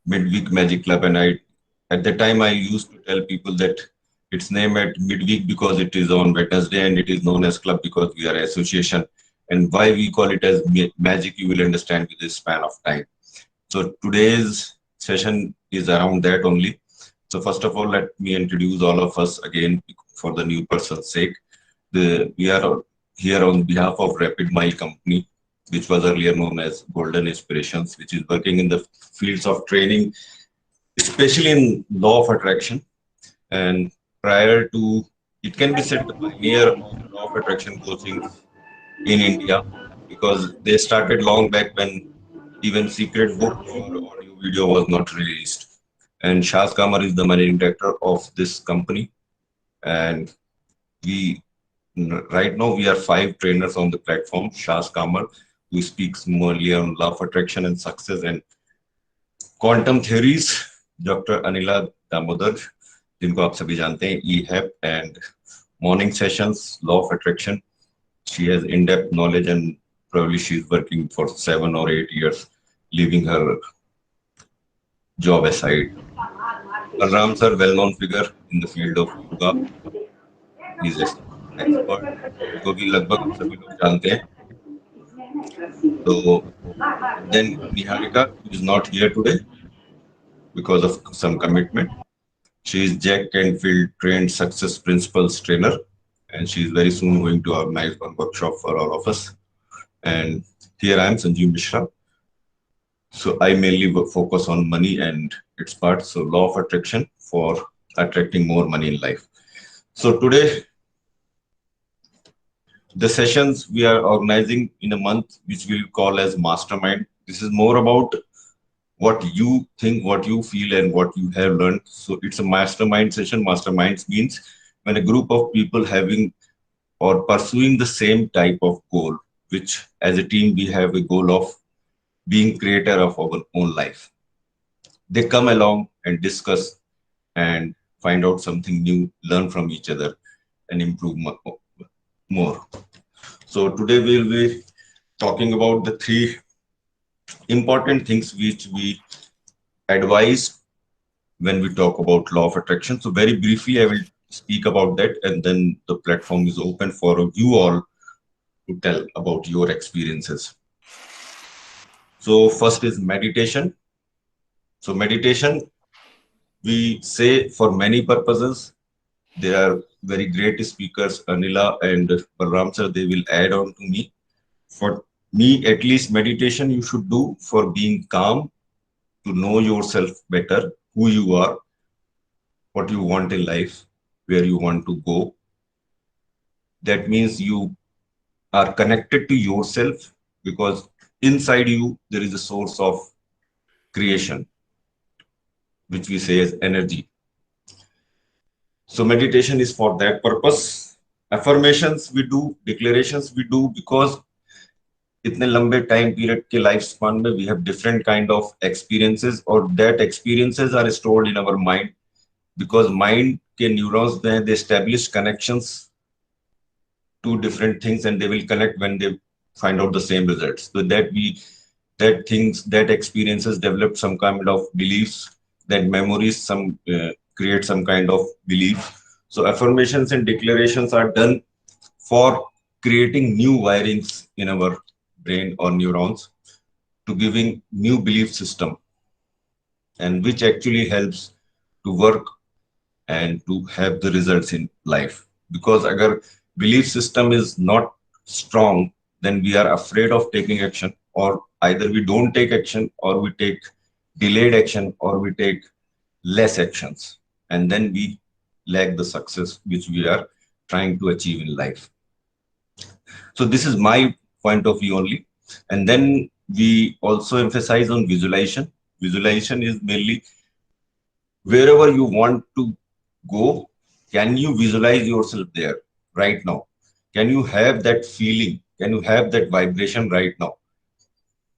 Midweek Magic Club, and at the time I used to tell people that it's named at midweek because it is on Wednesday, and it is known as club because we are an association. And why we call it as magic, you will understand with this span of time. So today's session is around that only. So first of all, let me introduce all of us again for the new person's sake. We are here on behalf of Rapid Mile Company, which was earlier known as Golden Inspirations, which is working in the fields of training, especially in law of attraction. And prior to, it can be said the pioneer of law of attraction coaching in India, because they started long back when even secret book or audio video was not released. And Shaz Kamar is the managing director of this company. And we right now we are five trainers on the platform. Shaz Kamar, who speaks mainly on law of attraction and success and quantum theories. Dr. Anila Damodar, जिनको आप सभी जानते हैं, EHAP and morning sessions, law of attraction. She has in-depth knowledge, and probably she's working for 7 or 8 years, leaving her job aside. Balram sir, well-known figure in the field of yoga. He's an expert, जिनको कि लगभग हम सभी लोग जानते हैं. So then Niharika, who is not here today because of some commitment. She is Jack Canfield trained success principles trainer, and she is very soon going to organize one workshop for all of us. And here I am, Sanjeev Mishra. So I mainly focus on money and its parts. So law of attraction for attracting more money in life. So today, the sessions we are organizing in a month, which we'll call as Mastermind. This is more about what you think, what you feel, and what you have learned. So it's a mastermind session. Masterminds means when a group of people having or pursuing the same type of goal, which as a team we have a goal of being creator of our own life. They come along and discuss and find out something new, learn from each other, and improve more. So today we'll be talking about the three important things which we advise when we talk about law of attraction. So very briefly, I will speak about that, and then the platform is open for you all to tell about your experiences. So first is meditation. So meditation, we say for many purposes. There are very great speakers, Anila and Balram sir, they will add on to me. For me, at least meditation you should do for being calm, to know yourself better, who you are, what you want in life, where you want to go. That means you are connected to yourself, because inside you there is a source of creation, which we say as energy. So meditation is for that purpose. Affirmations we do, declarations we do, because इतने लंबे time period के life span में we have different kind of experiences, और that experiences are stored in our mind, because mind के neurons they establish connections to different things, and they will connect when they find out the same results. So that experiences develop some kind of beliefs, that memories create some kind of belief. So affirmations and declarations are done for creating new wirings in our brain or neurons, to giving new belief system, and which actually helps to work and to have the results in life. Because agar belief system is not strong, then we are afraid of taking action, or either we don't take action, or we take delayed action, or we take less actions, and then we lack the success which we are trying to achieve in life. So this is my point of view only. And then we also emphasize on visualization. Visualization is mainly wherever you want to go, can you visualize yourself there right now? Can you have that feeling? Can you have that vibration right now?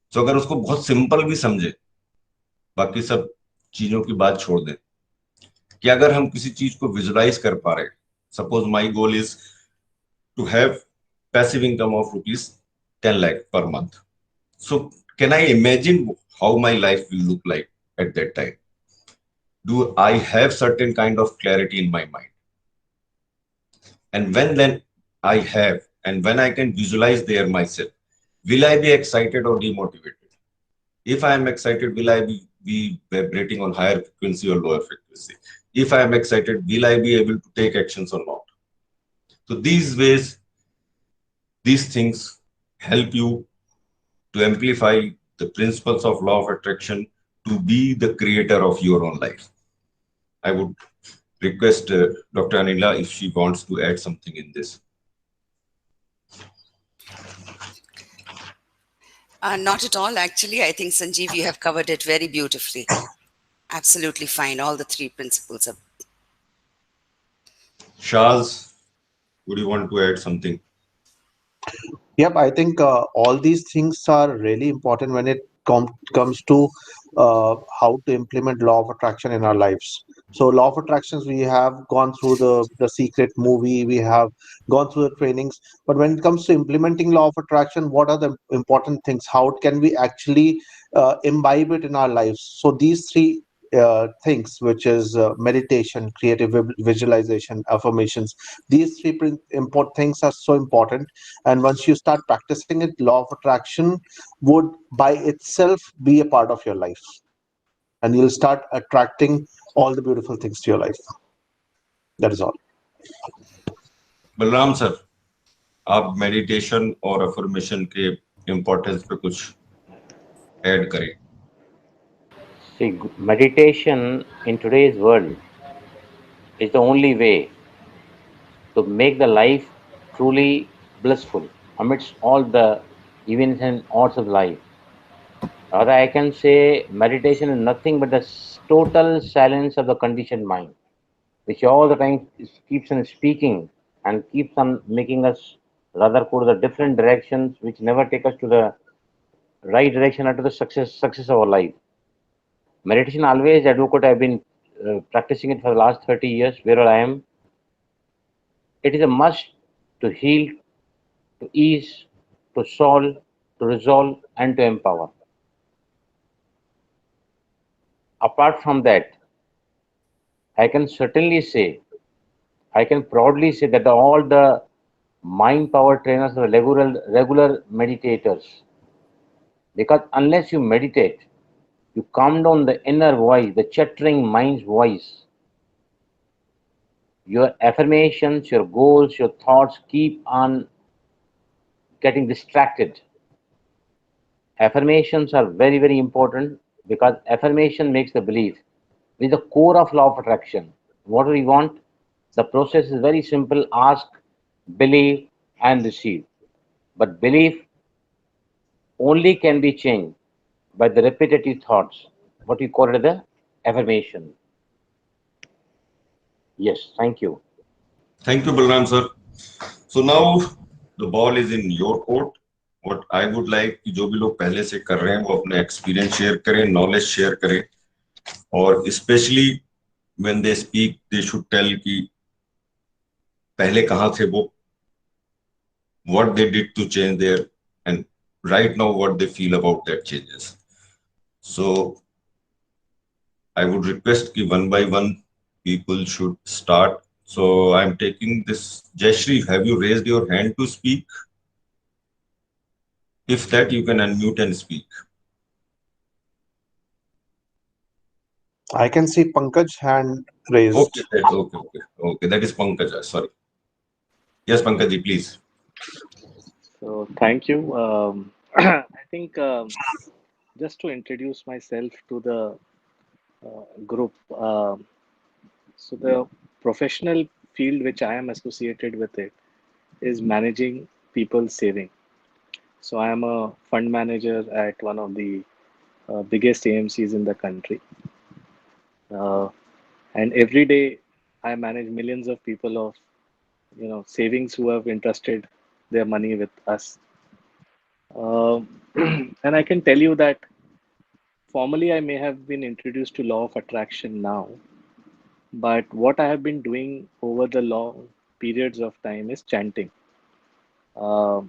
So अगर उसको बहुत simple भी समझे, बाकी सब चीजों की बात छोड़ दें, कि अगर हम किसी चीज को विजुलाइज कर पा रहे, suppose my goal is to have passive income of rupees 10 lakh per month. So can I imagine how my life will look like? at that time? Do I have certain kind of clarity in my mind? And when then I have, and when I can visualize there myself, will I be excited or demotivated? If I am excited, will I be vibrating on higher frequency or lower frequency? If I am excited, will I be able to take actions or not? So these ways, these things help you to amplify the principles of law of attraction to be the creator of your own life. I would request Dr. Anila if she wants to add something in this. Not at all, actually. I think, Sanjeev, you have covered it very beautifully. Absolutely fine. All the three principles are. Shaz, would you want to add something? Yep, I think all these things are really important when it comes to how to implement law of attraction in our lives. So, law of attractions, we have gone through the secret movie, we have gone through the trainings. But when it comes to implementing law of attraction, what are the important things? How can we actually imbibe it in our lives? So, these three things, which is meditation, creative visualization, affirmations, these three important things are so important, and once you start practicing it, law of attraction would by itself be a part of your life, and you'll start attracting all the beautiful things to your life. That is all. Balram sir, आप meditation और affirmation के importance पे कुछ add करें. See, meditation in today's world is the only way to make the life truly blissful amidst all the events and odds of life. Or I can say meditation is nothing but the total silence of the conditioned mind, which all the time keeps on speaking and keeps on making us rather go to the different directions, which never take us to the right direction or to the success of our life. Meditation always advocate. I've been practicing it for the last 30 years. Where I am, it is a must to heal, to ease, to solve, to resolve, and to empower. Apart from that, I can certainly say, I can proudly say that all the mind power trainers are regular meditators. Because unless you meditate, you calm down the inner voice, the chattering mind's voice. Your affirmations, your goals, your thoughts keep on getting distracted. Affirmations are very, very important because affirmation makes the belief. It is the core of law of attraction. What do we want? The process is very simple: ask, believe, and receive. But belief only can be changed by the repetitive thoughts, what we call it the affirmation. Yes, thank you. Thank you, Balram sir. So now the ball is in your court. What I would like कि जो भी लोग पहले से कर रहे हैं वो अपने एक्सपीरियंस शेयर करें, नॉलेज शेयर करें, और specially when they speak they should tell कि पहले कहाँ थे वो, what they did to change their, and right now what they feel about that changes. So I would request कि one by one people should start. So I'm taking this. Jayashree, have you raised your hand to speak? If that, you can unmute and speak. I can see Pankaj hand raised. Okay, okay. That is Pankaj. Sorry. Yes, Pankaj, please. So thank you. I think just to introduce myself to the group. So the professional field which I am associated with it is managing people's saving. So I am a fund manager at one of the biggest AMCs in the country, uh, and every day I manage millions of people of savings who have entrusted their money with us. Uh, and I can tell you that formally I may have been introduced to law of attraction now, but what I have been doing over the long periods of time is chanting, uh,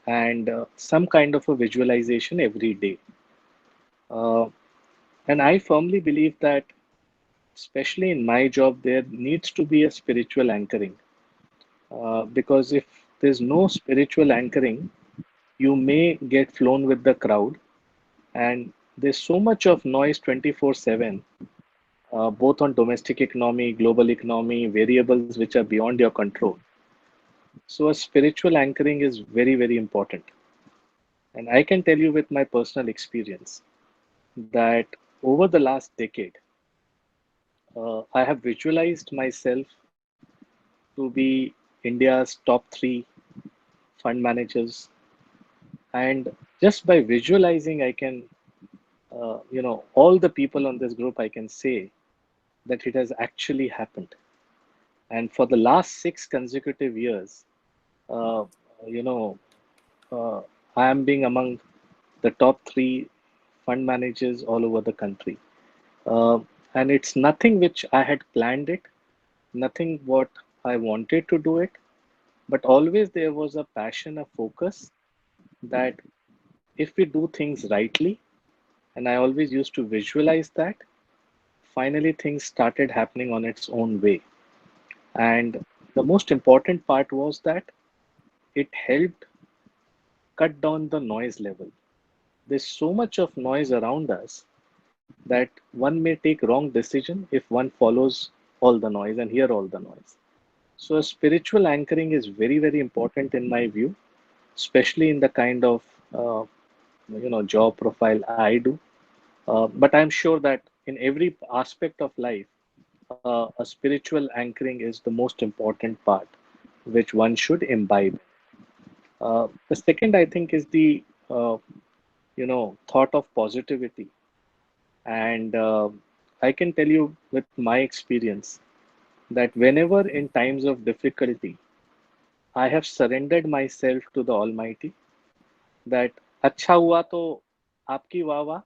and some kind of a visualization every day. Uh, And I firmly believe that, especially in my job, there needs to be a spiritual anchoring. Because if there's no spiritual anchoring, you may get flown with the crowd. And there's so much of noise 24/7, both on domestic economy, global economy, variables which are beyond your control. So a spiritual anchoring is very, very important. And I can tell you with my personal experience that over the last decade, I have visualized myself to be India's top three fund managers. And just by visualizing, I can, all the people on this group, I can say that it has actually happened. And for the last 6 consecutive years, uh, you know, uh, I am being among the top three fund managers all over the country. Uh, and it's nothing which I had planned it, nothing what I wanted to do it, but always there was a passion, a focus that if we do things rightly, and I always used to visualize that, finally things started happening on its own way. And the most important part was that it helped cut down the noise level. There's so much of noise around us that one may take wrong decision if one follows all the noise and hear all the noise. So a spiritual anchoring is very, very important in my view, especially in the kind of job profile I do. But I'm sure that in every aspect of life, a spiritual anchoring is the most important part, which one should imbibe. The second, I think, is the thought of positivity. And I can tell you with my experience that whenever in times of difficulty, I have surrendered myself to the Almighty. That अच्छा हुआ तो आपकी वाह वाह,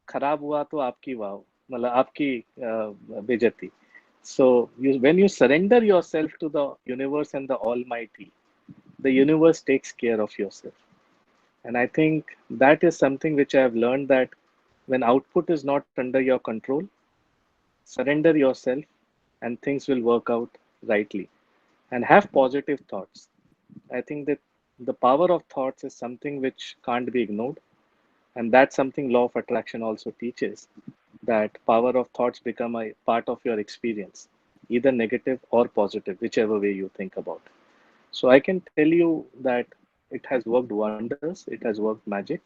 खराब हुआ तो आपकी वाह, मतलब आपकी बेजती. So when you surrender yourself to the universe and the Almighty, the universe takes care of yourself. And I think that is something which I have learned, that when output is not under your control, surrender yourself and things will work out rightly. And have positive thoughts. I think that the power of thoughts is something which can't be ignored. And that's something law of attraction also teaches, that power of thoughts become a part of your experience, either negative or positive, whichever way you think about it. So I can tell you that it has worked wonders, it has worked magic.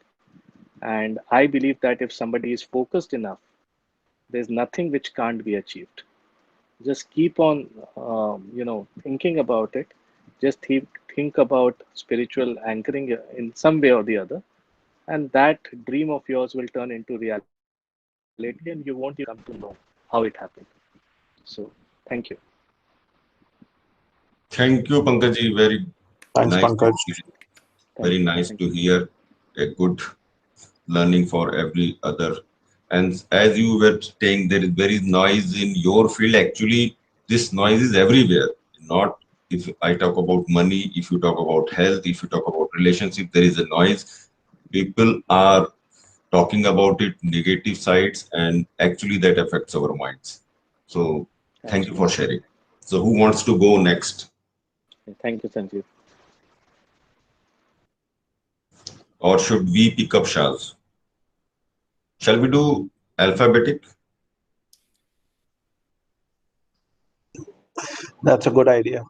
And I believe that if somebody is focused enough, there's nothing which can't be achieved. Just keep on, thinking about it. Just think about spiritual anchoring in some way or the other. And that dream of yours will turn into reality and you won't even come to know how it happened. So thank you. Thank you, Pankaj. Very Thanks, nice to Pankaj. hear. Thank Very you. nice Thank to you. hear a good learning for every other. And as you were saying, there is very noise in your field. Actually, this noise is everywhere. Not if I talk about money, if you talk about health, if you talk about relationship, there is a noise. People are talking about it, negative sides, and actually that affects our minds. So thank you for Absolutely. sharing. So who wants to go next? Thank you, Sanjeev. Or should we pick up Shaz? Shall we do alphabetic? That's a good idea.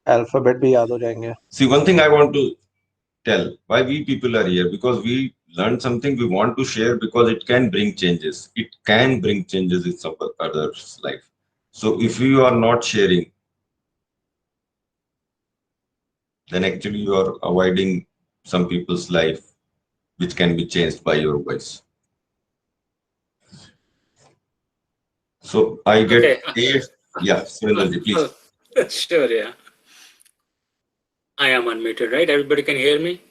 Alphabet भी याद हो जाएंगे. See, one thing I want to tell why we people are here, because we learned something we want to share, because it can bring changes. It can bring changes in some other's life. So if you are not sharing, then actually you are avoiding some people's life which can be changed by your voice. So I get Okay. eight. Yeah, Surendraji, please. Sure, yeah. I am unmuted, right? Everybody can hear me?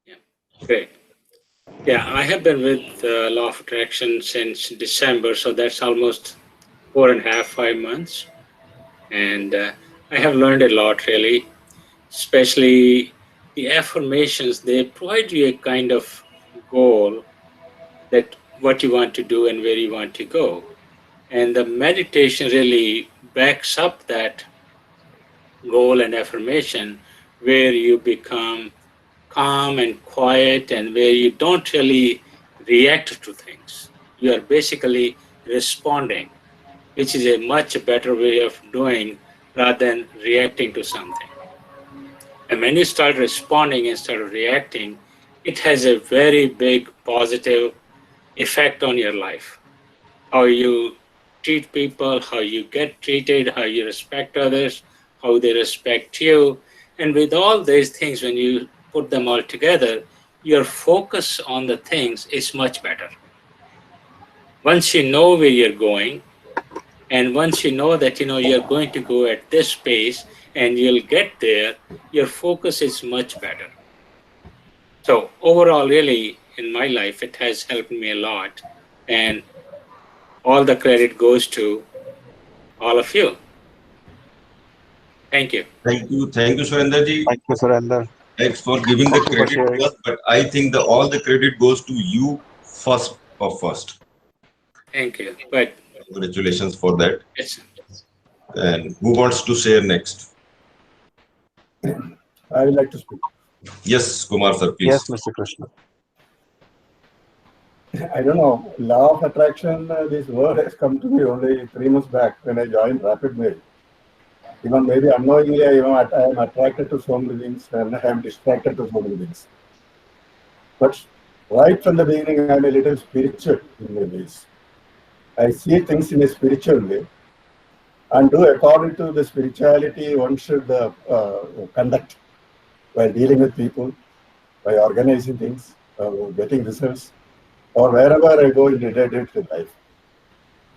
Yeah, great. Yeah, I have been with Law of Attraction since December, so that's almost 4.5, 5 months. And I have learned a lot, really, especially the affirmations. They provide you a kind of goal that what you want to do and where you want to go. And the meditation really backs up that goal and affirmation, where you become calm and quiet and where you don't really react to things. You are basically responding, which is a much better way of doing rather than reacting to something. And when you start responding instead of reacting, it has a very big positive effect on your life. How you treat people, how you get treated, how you respect others, how they respect you. And with all these things, when you put them all together, your focus on the things is much better. Once you know where you're going, and once you know that you're going to go at this pace and you'll get there, your focus is much better. So overall, really, in my life, it has helped me a lot. And all the credit goes to all of you. Thank you. Thank you, Surendra ji. Thank you, Surendra. Thanks for giving the Thank you for credit sharing. to us, but I think all the credit goes to you first. Thank you. But Congratulations for that. it's, And who wants to share next? I would like to speak. Yes, Kumar sir, please. Yes, Mr. Krishna. I don't know, law of attraction, this word has come to me only 3 months back when I joined Rapid Mail. Even maybe unknowingly, I am attracted to so many things and I am distracted to so many things. But right from the beginning, I am a little spiritual in my ways. I see things in a spiritual way and do according to the spirituality one should conduct while dealing with people, by organizing things, getting results, or wherever I go in day-to-day life.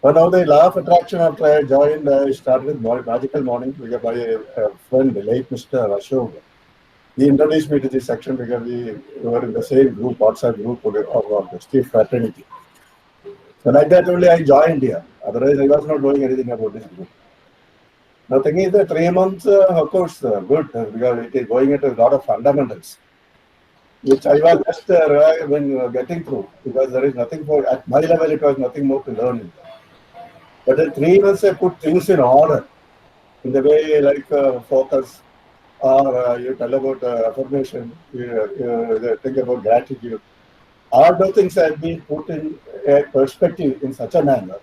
But now the law of attraction, after I joined, I started with Magical Morning because my friend, the late Mr. Ashok, he introduced me to this section because we were in the same group, WhatsApp group of the Steve Fraternity. So like that only I joined here. Otherwise, I was not knowing anything about this group. The thing is that 3 months, of course, good, because it is going into a lot of fundamentals, which I was just getting through, because there is nothing for, at my level, it was nothing more to learn. But in 3 months, I put things in order, in the way like focus, or you tell about affirmation, you think about gratitude. All those things have been put in a perspective in such a manner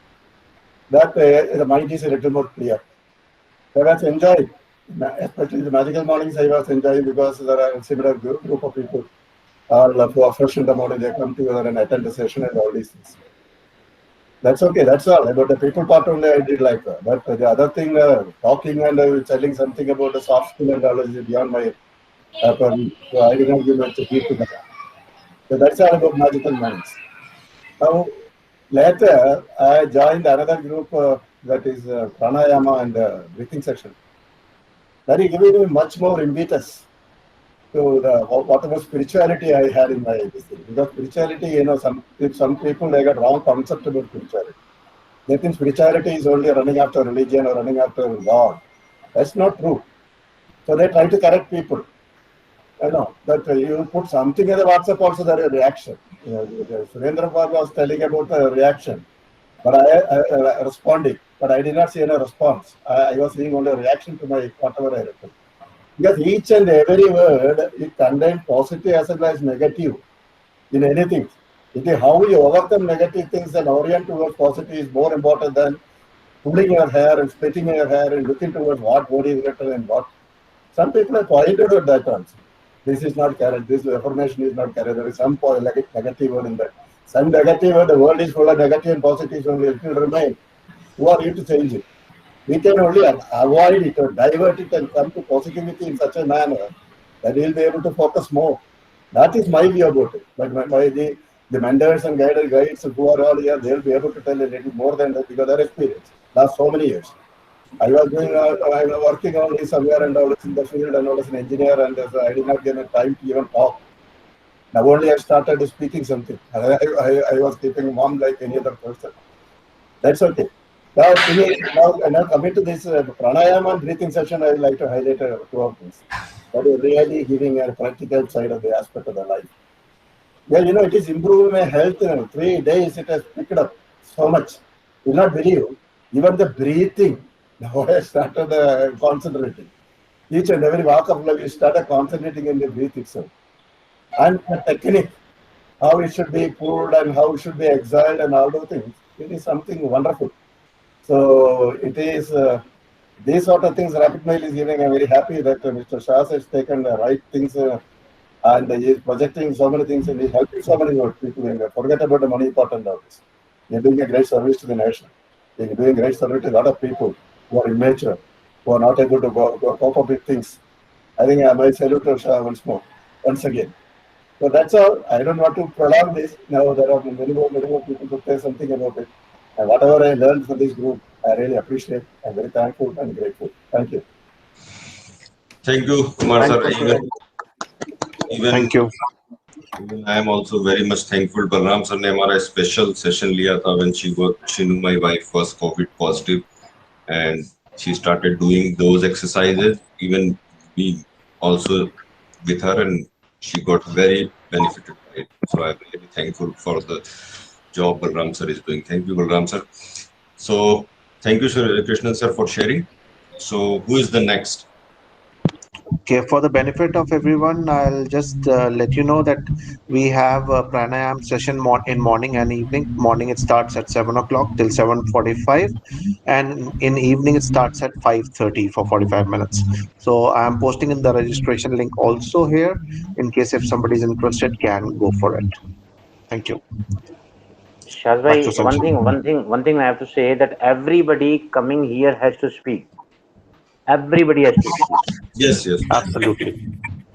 that the mind is a little more clear. I was enjoying, especially the Magical Mornings, I was enjoying because there are a similar group of people all who are fresh in the morning, they come together and attend the session and all these things. That's okay, that's all. About the people part only I did like that. But the other thing, talking and telling something about the soft skill and all is beyond my purview. So I did not give much heed to that. So that's all about Magical Minds. Now, later, I joined another group that is pranayama and breathing section. That is giving me much more impetus to the whatever spirituality I had in my existence. Because spirituality, some people they got wrong concept about spirituality. They think spirituality is only running after religion or running after God. That's not true. So they try to correct people. That you put something in the WhatsApp also, there is a reaction. Surendra was telling about the reaction, but I responding, but I did not see any response. I was seeing only a reaction to my whatever I wrote. Because each and every word, it contains positive as well as negative in anything. It is how you overcome negative things and orient towards positive is more important than pulling your hair and splitting your hair and looking towards what word is written and what. Some people have pointed out that also. This is not correct, this affirmation is not correct, there is some negative word in that. Some negative word, the world is full of negative and positive only, it will remain. Who are you to change it? We can only avoid it or divert it and come to positivity in such a manner that we'll be able to focus more. That is my view about it. But the mentors and guides who are all here, they'll be able to tell a little more than that because their experience last so many years. I was working only somewhere and all in the field and all as an engineer, and I did not get a time to even talk. Now only I started speaking something. I was keeping mum like any other person. That's okay. Now coming to this pranayama and breathing session, I would like to highlight 2 of things. That is really giving a practical side of the aspect of the life. Yeah, it is improving my health. 3 days it has picked up so much. You will not believe. Even the breathing, now I started concentrating. Each and every walk of life, you started concentrating in the breath itself. And the technique, how it should be pulled and how it should be exhaled and all those things, it is something wonderful. So it is these sort of things Rapid Mail is giving. I'm very happy that Mr. Shah has taken the right things and he is projecting so many things and he is helping so many people. And forget about the money part and all this. You're doing a great service to the nation. You're doing great service to a lot of people who are immature, who are not able to cope up with things. I think I might salute to Shah once again. So that's all. I don't want to prolong this. Now there are many more people to say something about it. And whatever I learned from this group, I really appreciate. I'm very thankful and grateful. Thank you. Thank you, Kumar Thank sir. you, sir. Thank you. Even I am also very much thankful. Balram sir ने हमारा special session लिया था when she knew my wife was COVID positive, and she started doing those exercises. Even me also with her, and she got very benefited by it. So I'm really thankful for the job Balram sir is doing. Thank you, Balram sir. So thank you, Sir Krishnan sir, for sharing. So who is the next? Okay, for the benefit of everyone, I'll just let you know that we have a pranayam session in morning and evening. Morning it starts at 7 o'clock till 7:45, and in evening it starts at 5:30 for 45 minutes. So I am posting in the registration link also here, in case if somebody is interested, can go for it. Thank you. Back to Shazbhai, Sanjeev. one thing I have to say that everybody coming here has to speak. Everybody has to speak. Yes, yes. Absolutely.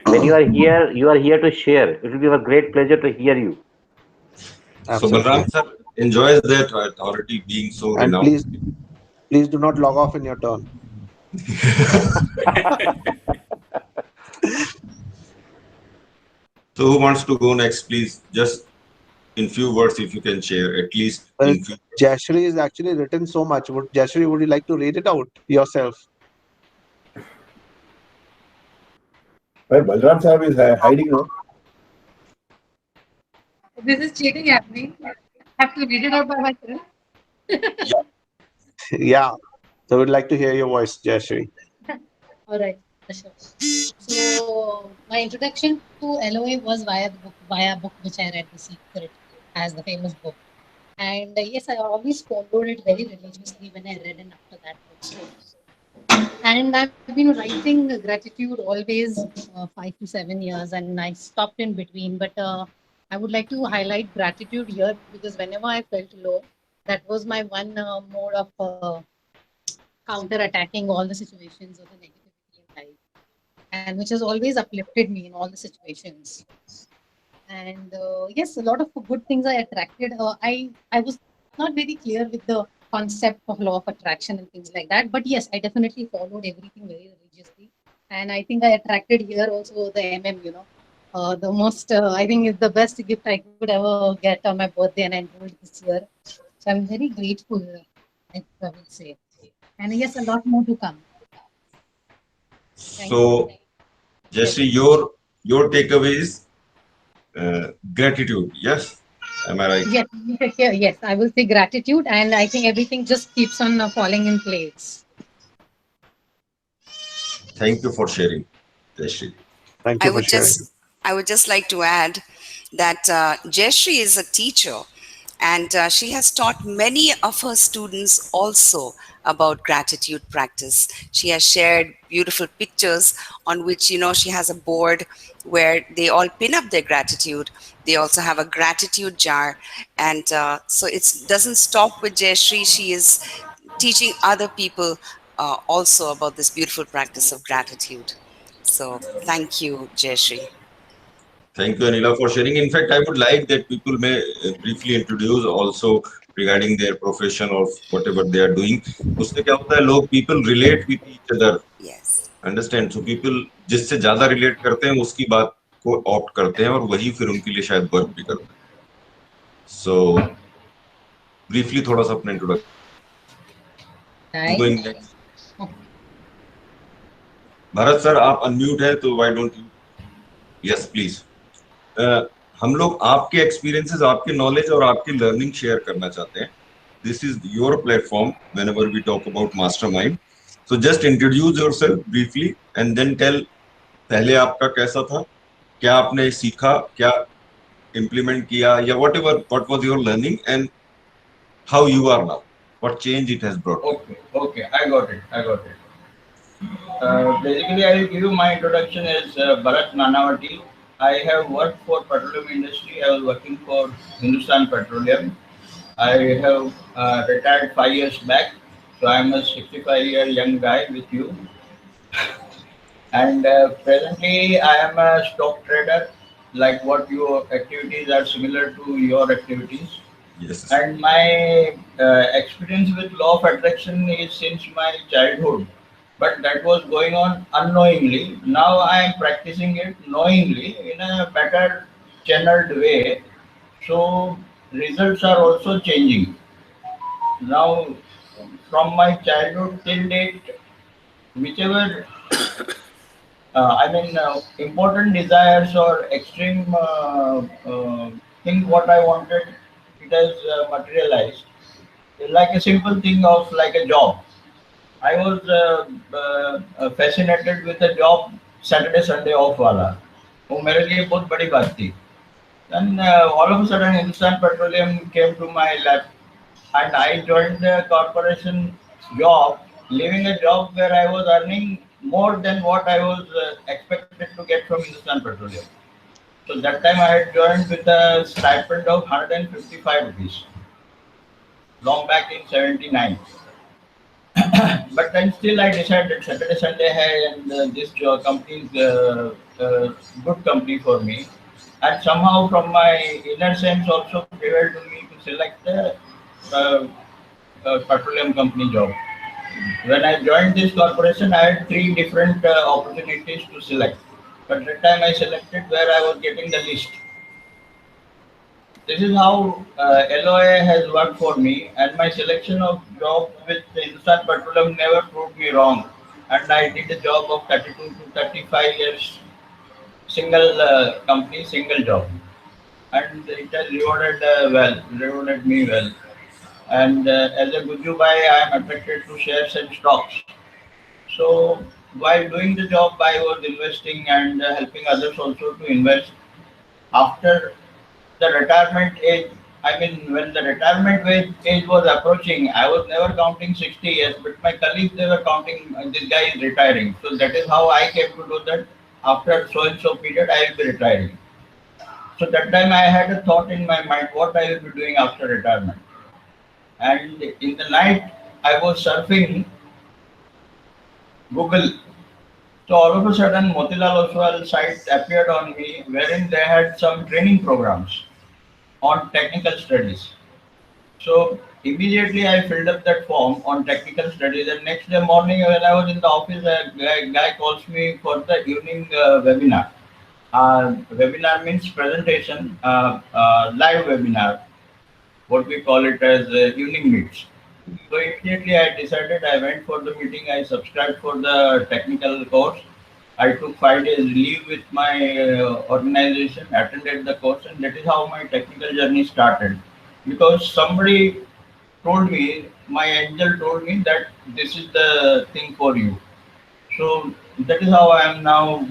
When you are here to share. It will be a great pleasure to hear you. So Absolutely. Balram sir enjoys that authority being so And renowned. please do not log off in your turn. So who wants to go next, please? Just in few words, if you can share, at least Well, in few. Jashri is actually written so much. Jashri, would you like to read it out yourself? Well, Balram Sahib is hiding now. This is cheating happening. I have to read it out by myself. Yeah. So we'd like to hear your voice, Jashri. All right, sure. So my introduction to LOA was via a book which I read, The Secret, as the famous book. And yes, I always followed it very religiously when I read and after that also. And I've been writing gratitude always 5 to 7 years, and I stopped in between. But I would like to highlight gratitude here because whenever I felt low, that was my one mode of counter attacking all the situations of the negativity in life, and which has always uplifted me in all the situations. And yes, a lot of good things I attracted. I was not very clear with the concept of law of attraction and things like that, but yes, I definitely followed everything very religiously, and I think I attracted here also the MM. The most I think is the best gift I could ever get on my birthday, and I do it this year. So I'm very grateful. I would say, and yes, a lot more to come. Thank you. So, Jashri, your takeaway is gratitude. Yes, am I right? Yes, yes, I will say gratitude, and I think everything just keeps on falling in place. Thank you for sharing, Jashri. Thank I you for would sharing. just like to add that Jayashree is a teacher, and she has taught many of her students also about gratitude practice. She has shared beautiful pictures on which she has a board where they all pin up their gratitude. They also have a gratitude jar, and so it doesn't stop with Jayashree. She is teaching other people also about this beautiful practice of gratitude. So thank you, Jayashree. Thank you, Anila, for sharing. In fact, I would like that people may briefly introduce also regarding their profession or whatever they are doing. उससे क्या होता है लोग people relate with each other. Yes. Understand? So people जिससे ज़्यादा relate करते हैं उसकी बात को opt करते हैं और वही फिर उनके लिए शायद work भी करता है. So briefly थोड़ा सा अपना introduction. Going next. Bharat sir, आप unmute है तो why don't you? Yes, please. हम लोग आपके एक्सपीरियंसेस, आपके नॉलेज और आपकी लर्निंग शेयर करना चाहते हैं. This is your platform whenever we talk about mastermind. So just introduce yourself briefly and then tell पहले आपका कैसा था, क्या आपने सीखा, क्या implement किया, या whatever, what was your learning and how you are now, what change it has brought. Okay, I got it. Basically, I will give you my introduction as Bharat Nanavati. I have worked for petroleum industry. I was working for Hindustan Petroleum. I have retired 5 years back, so I am a 65-year young guy with you. And presently, I am a stock trader. Like what your activities are similar to your activities. Yes. And my experience with law of attraction is since my childhood, but that was going on unknowingly. Now I am practicing it knowingly in a better channeled way. So results are also changing. Now, from my childhood till date, whichever important desires or extreme thing what I wanted, it has materialized. Like a simple thing of like a job. I was fascinated with a job Saturday Sunday off वाला. वो मेरे लिए बहुत बड़ी बात थी. Then all of a sudden Hindustan Petroleum came to my lap, and I joined the corporation job, leaving a job where I was earning more than what I was expected to get from Hindustan Petroleum. So that time I had joined with a stipend of 155 rupees. Long back in 79. But then still I decided Saturday Sunday hai, and this company is good company for me. And somehow from my inner sense also prevailed to me to select the petroleum company job. When I joined this corporation, I had 3 different opportunities to select. But that time I selected where I was getting the least. This is how LOA has worked for me, and my selection of job with Hindustan Petroleum never proved me wrong. And I did a job of 32 to 35 years, single company, single job. And it has rewarded me well. And as a Guju Bhai, I am attracted to shares and stocks. So while doing the job, I was investing and helping others also to invest. After the retirement age, when the retirement age was approaching, I was never counting 60 years, but my colleagues, they were counting, this guy is retiring. So that is how I came to know that after so and so period, I will be retiring. So that time I had a thought in my mind, what I will be doing after retirement. And in the night, I was surfing Google. So all of a sudden, Motilal Oswal site appeared on me, wherein they had some training programs on technical studies. So immediately I filled up that form on technical studies. And next day morning, when I was in the office, a guy calls me for the evening webinar. Webinar means presentation, live webinar, what we call it as evening meets. So immediately I decided, I went for the meeting, I subscribed for the technical course. I took 5 days leave with my organization, attended the course, and that is how my technical journey started. Because somebody told me, my angel told me that this is the thing for you. So that is how I am now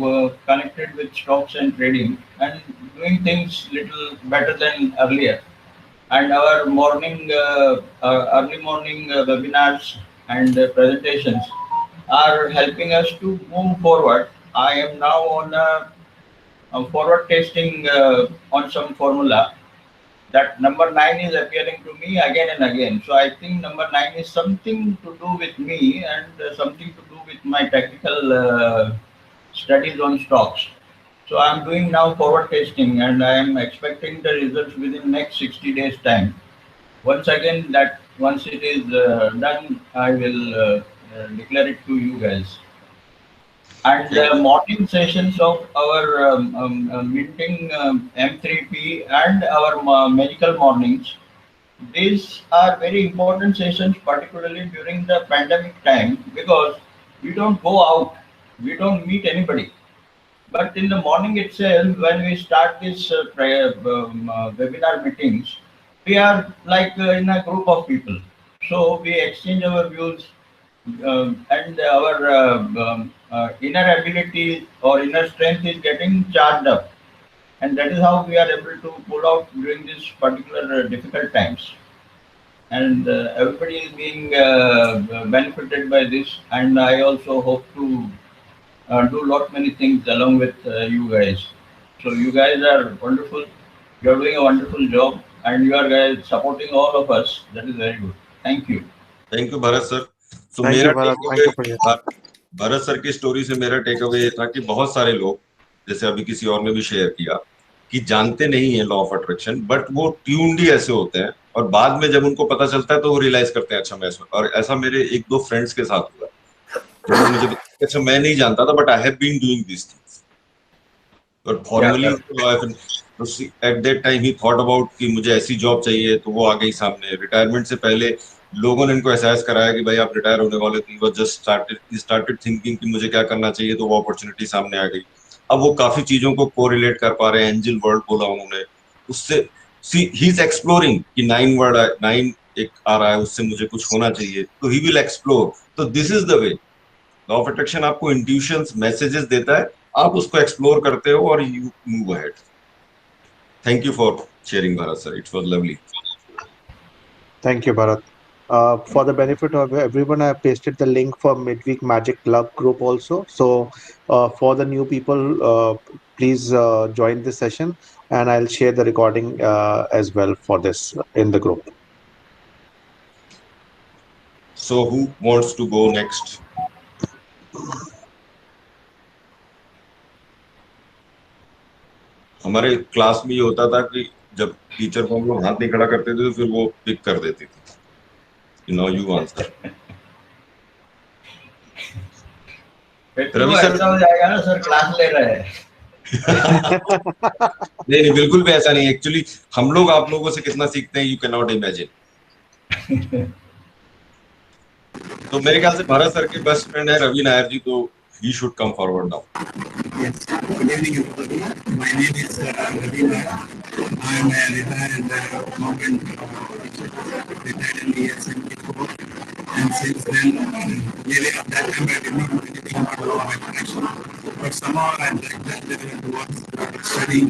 connected with stocks and trading and doing things little better than earlier. And our early morning webinars and presentations are helping us to move forward. I am now on a forward testing on some formula. That number 9 is appearing to me again and again. So I think number 9 is something to do with me and something to do with my technical studies on stocks. So I'm doing now forward testing, and I am expecting the results within next 60 days time. Once again, that once it is done, I will declare it to you guys. And the morning sessions of our meeting M3P and our medical mornings, these are very important sessions, particularly during the pandemic time, because we don't go out, we don't meet anybody. But in the morning itself, when we start this webinar meetings, we are like in a group of people. So we exchange our views, and our inner ability or inner strength is getting charged up. And that is how we are able to pull out during these particular difficult times. And everybody is being benefited by this. And I also hope to do lot many things along with you guys. So you guys are wonderful. You are doing a wonderful job, and you are guys supporting all of us. That is very good. Thank you. Thank you Bharat sir. So Thank मेरा you, Bharat. Take Thank you for your. Bharat sir की story से मेरा take away ये था कि बहुत सारे लोग, जैसे अभी किसी और ने भी शेयर किया, कि जानते नहीं है लॉ ऑफ अट्रैक्शन, बट वो ट्यून्ड ही ऐसे होते हैं, और बाद में जब उनको पता चलता है तो वो रियलाइज करते हैं अच्छा मैं इसमें. और ऐसा मेरे एक दो फ्रेंड्स के साथ हुआ. तो मुझे अच्छा मैं नहीं जानता था, but I have been doing this things. और formally at that time he thought about कि मुझे ऐसी जॉब चाहिए, तो वो आ गई सामने. रिटायरमेंट से पहले लोगों ने इनको एहसास कराया कि भाई आप रिटायर होने वाले थे. वो जस्ट स्टार्टेड थिंकिंग कि मुझे क्या करना चाहिए, तो वो अपॉर्चुनिटी सामने आ गई. अब वो काफी चीजों को कोरिलेट कर पा रहे हैं. एंजल वर्ल्ड बोला उन्होंने, उससे ही इज एक्सप्लोरिंग कि 9 एक आ रहा है, उससे मुझे कुछ होना चाहिए, तो ही विल एक्सप्लोर. तो this is the way. Law of attraction आपको इंट्यूशंस, मैसेजेस देता है, आप उसको एक्सप्लोर करते हो और you move ahead. Thank you for sharing Bharat sir, it was lovely. Thank you, Bharat. For the benefit of everyone, I have pasted the link for Midweek Magic Club group also. So for the new people, please join this session, and I'll share the recording as well for this in the group. So who wants to go next? हमारे class में ये होता था कि जब teacher को हम लोग हाथ नहीं खड़ा करते थे तो फिर वो पिक कर देती थी. Now you answer. Ravi sir हो जाएगा ना सर, क्लास ले रहे हैं. नहीं बिल्कुल भी ऐसा नहीं. एक्चुअली हम लोग आप लोगों से कितना सीखते हैं, यू कैन नॉट इमेजिन. तो मेरे ख्याल से भारत सर के बेस्ट फ्रेंड है रवि नायर जी, तो he should come forward now. Yes, good evening everybody. My name is Ravi Nair. I am a retired accountant, retired in the S&P 4, and since then, really at that time I did not know anything about law of attraction, but somehow I like that towards studying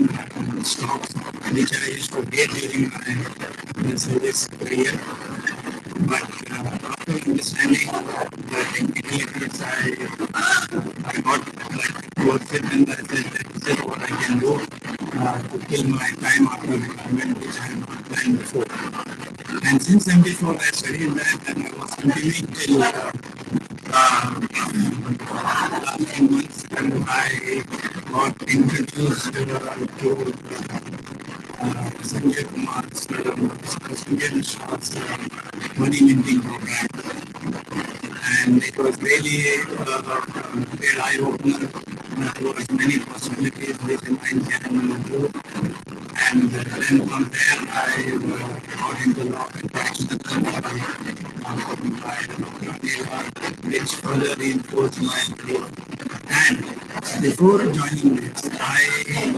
stocks, which I used to get during my service career. But after understanding the technicalities, I got like towards it, and I said this is what I can do to kill my time after retirement, which I had not planned before. And since 74, I studied that, and I was continuing till last 9 months, and I got introduced to Sanjay Kumar's Sanjay Shah's money minting program, and it was really a great eye opener. There was many possibilities which the mind can do, and then from there I got into law of attraction, which further reinforced my belief. And before joining this, I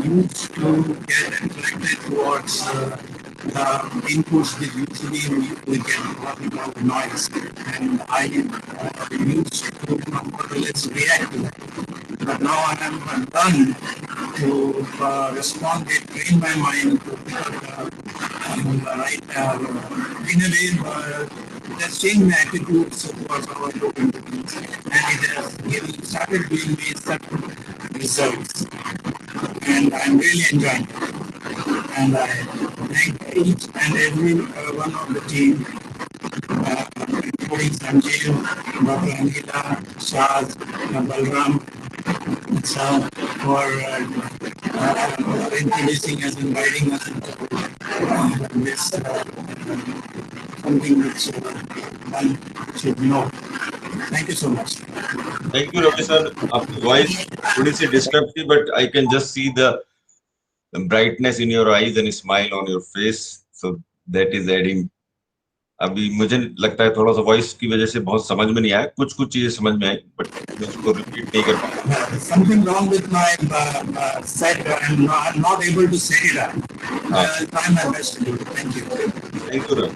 used to get attracted towards the inputs that usually we get what we call noise, and I used to more or less react to that. But now I have learned to respond, train my mind to pick up the right in a way. It has changed my attitudes towards our local things, and it has started giving me certain results, and I'm really enjoying it. And I thank each and every one of the team, including Sanjeev, Dr. Anila, Shaz, Balram, for introducing us, inviting us into this something which one should know. Thank you so much. Thank you, Ravi sir. आपकी voice थोड़ी सी disturbed थी, but I can just see the brightness in your eyes and smile on your face. So that is adding अभी मुझे लगता है थोड़ा सा voice की वजह से बहुत समझ में नहीं आया, कुछ कुछ चीजें समझ में आई, बट मैं उसको रिपीट नहीं कर पाऊंगा। Something wrong with my set. I'm not able to set it up. I'll try my best to do it. Thank you. Thank you, Ram.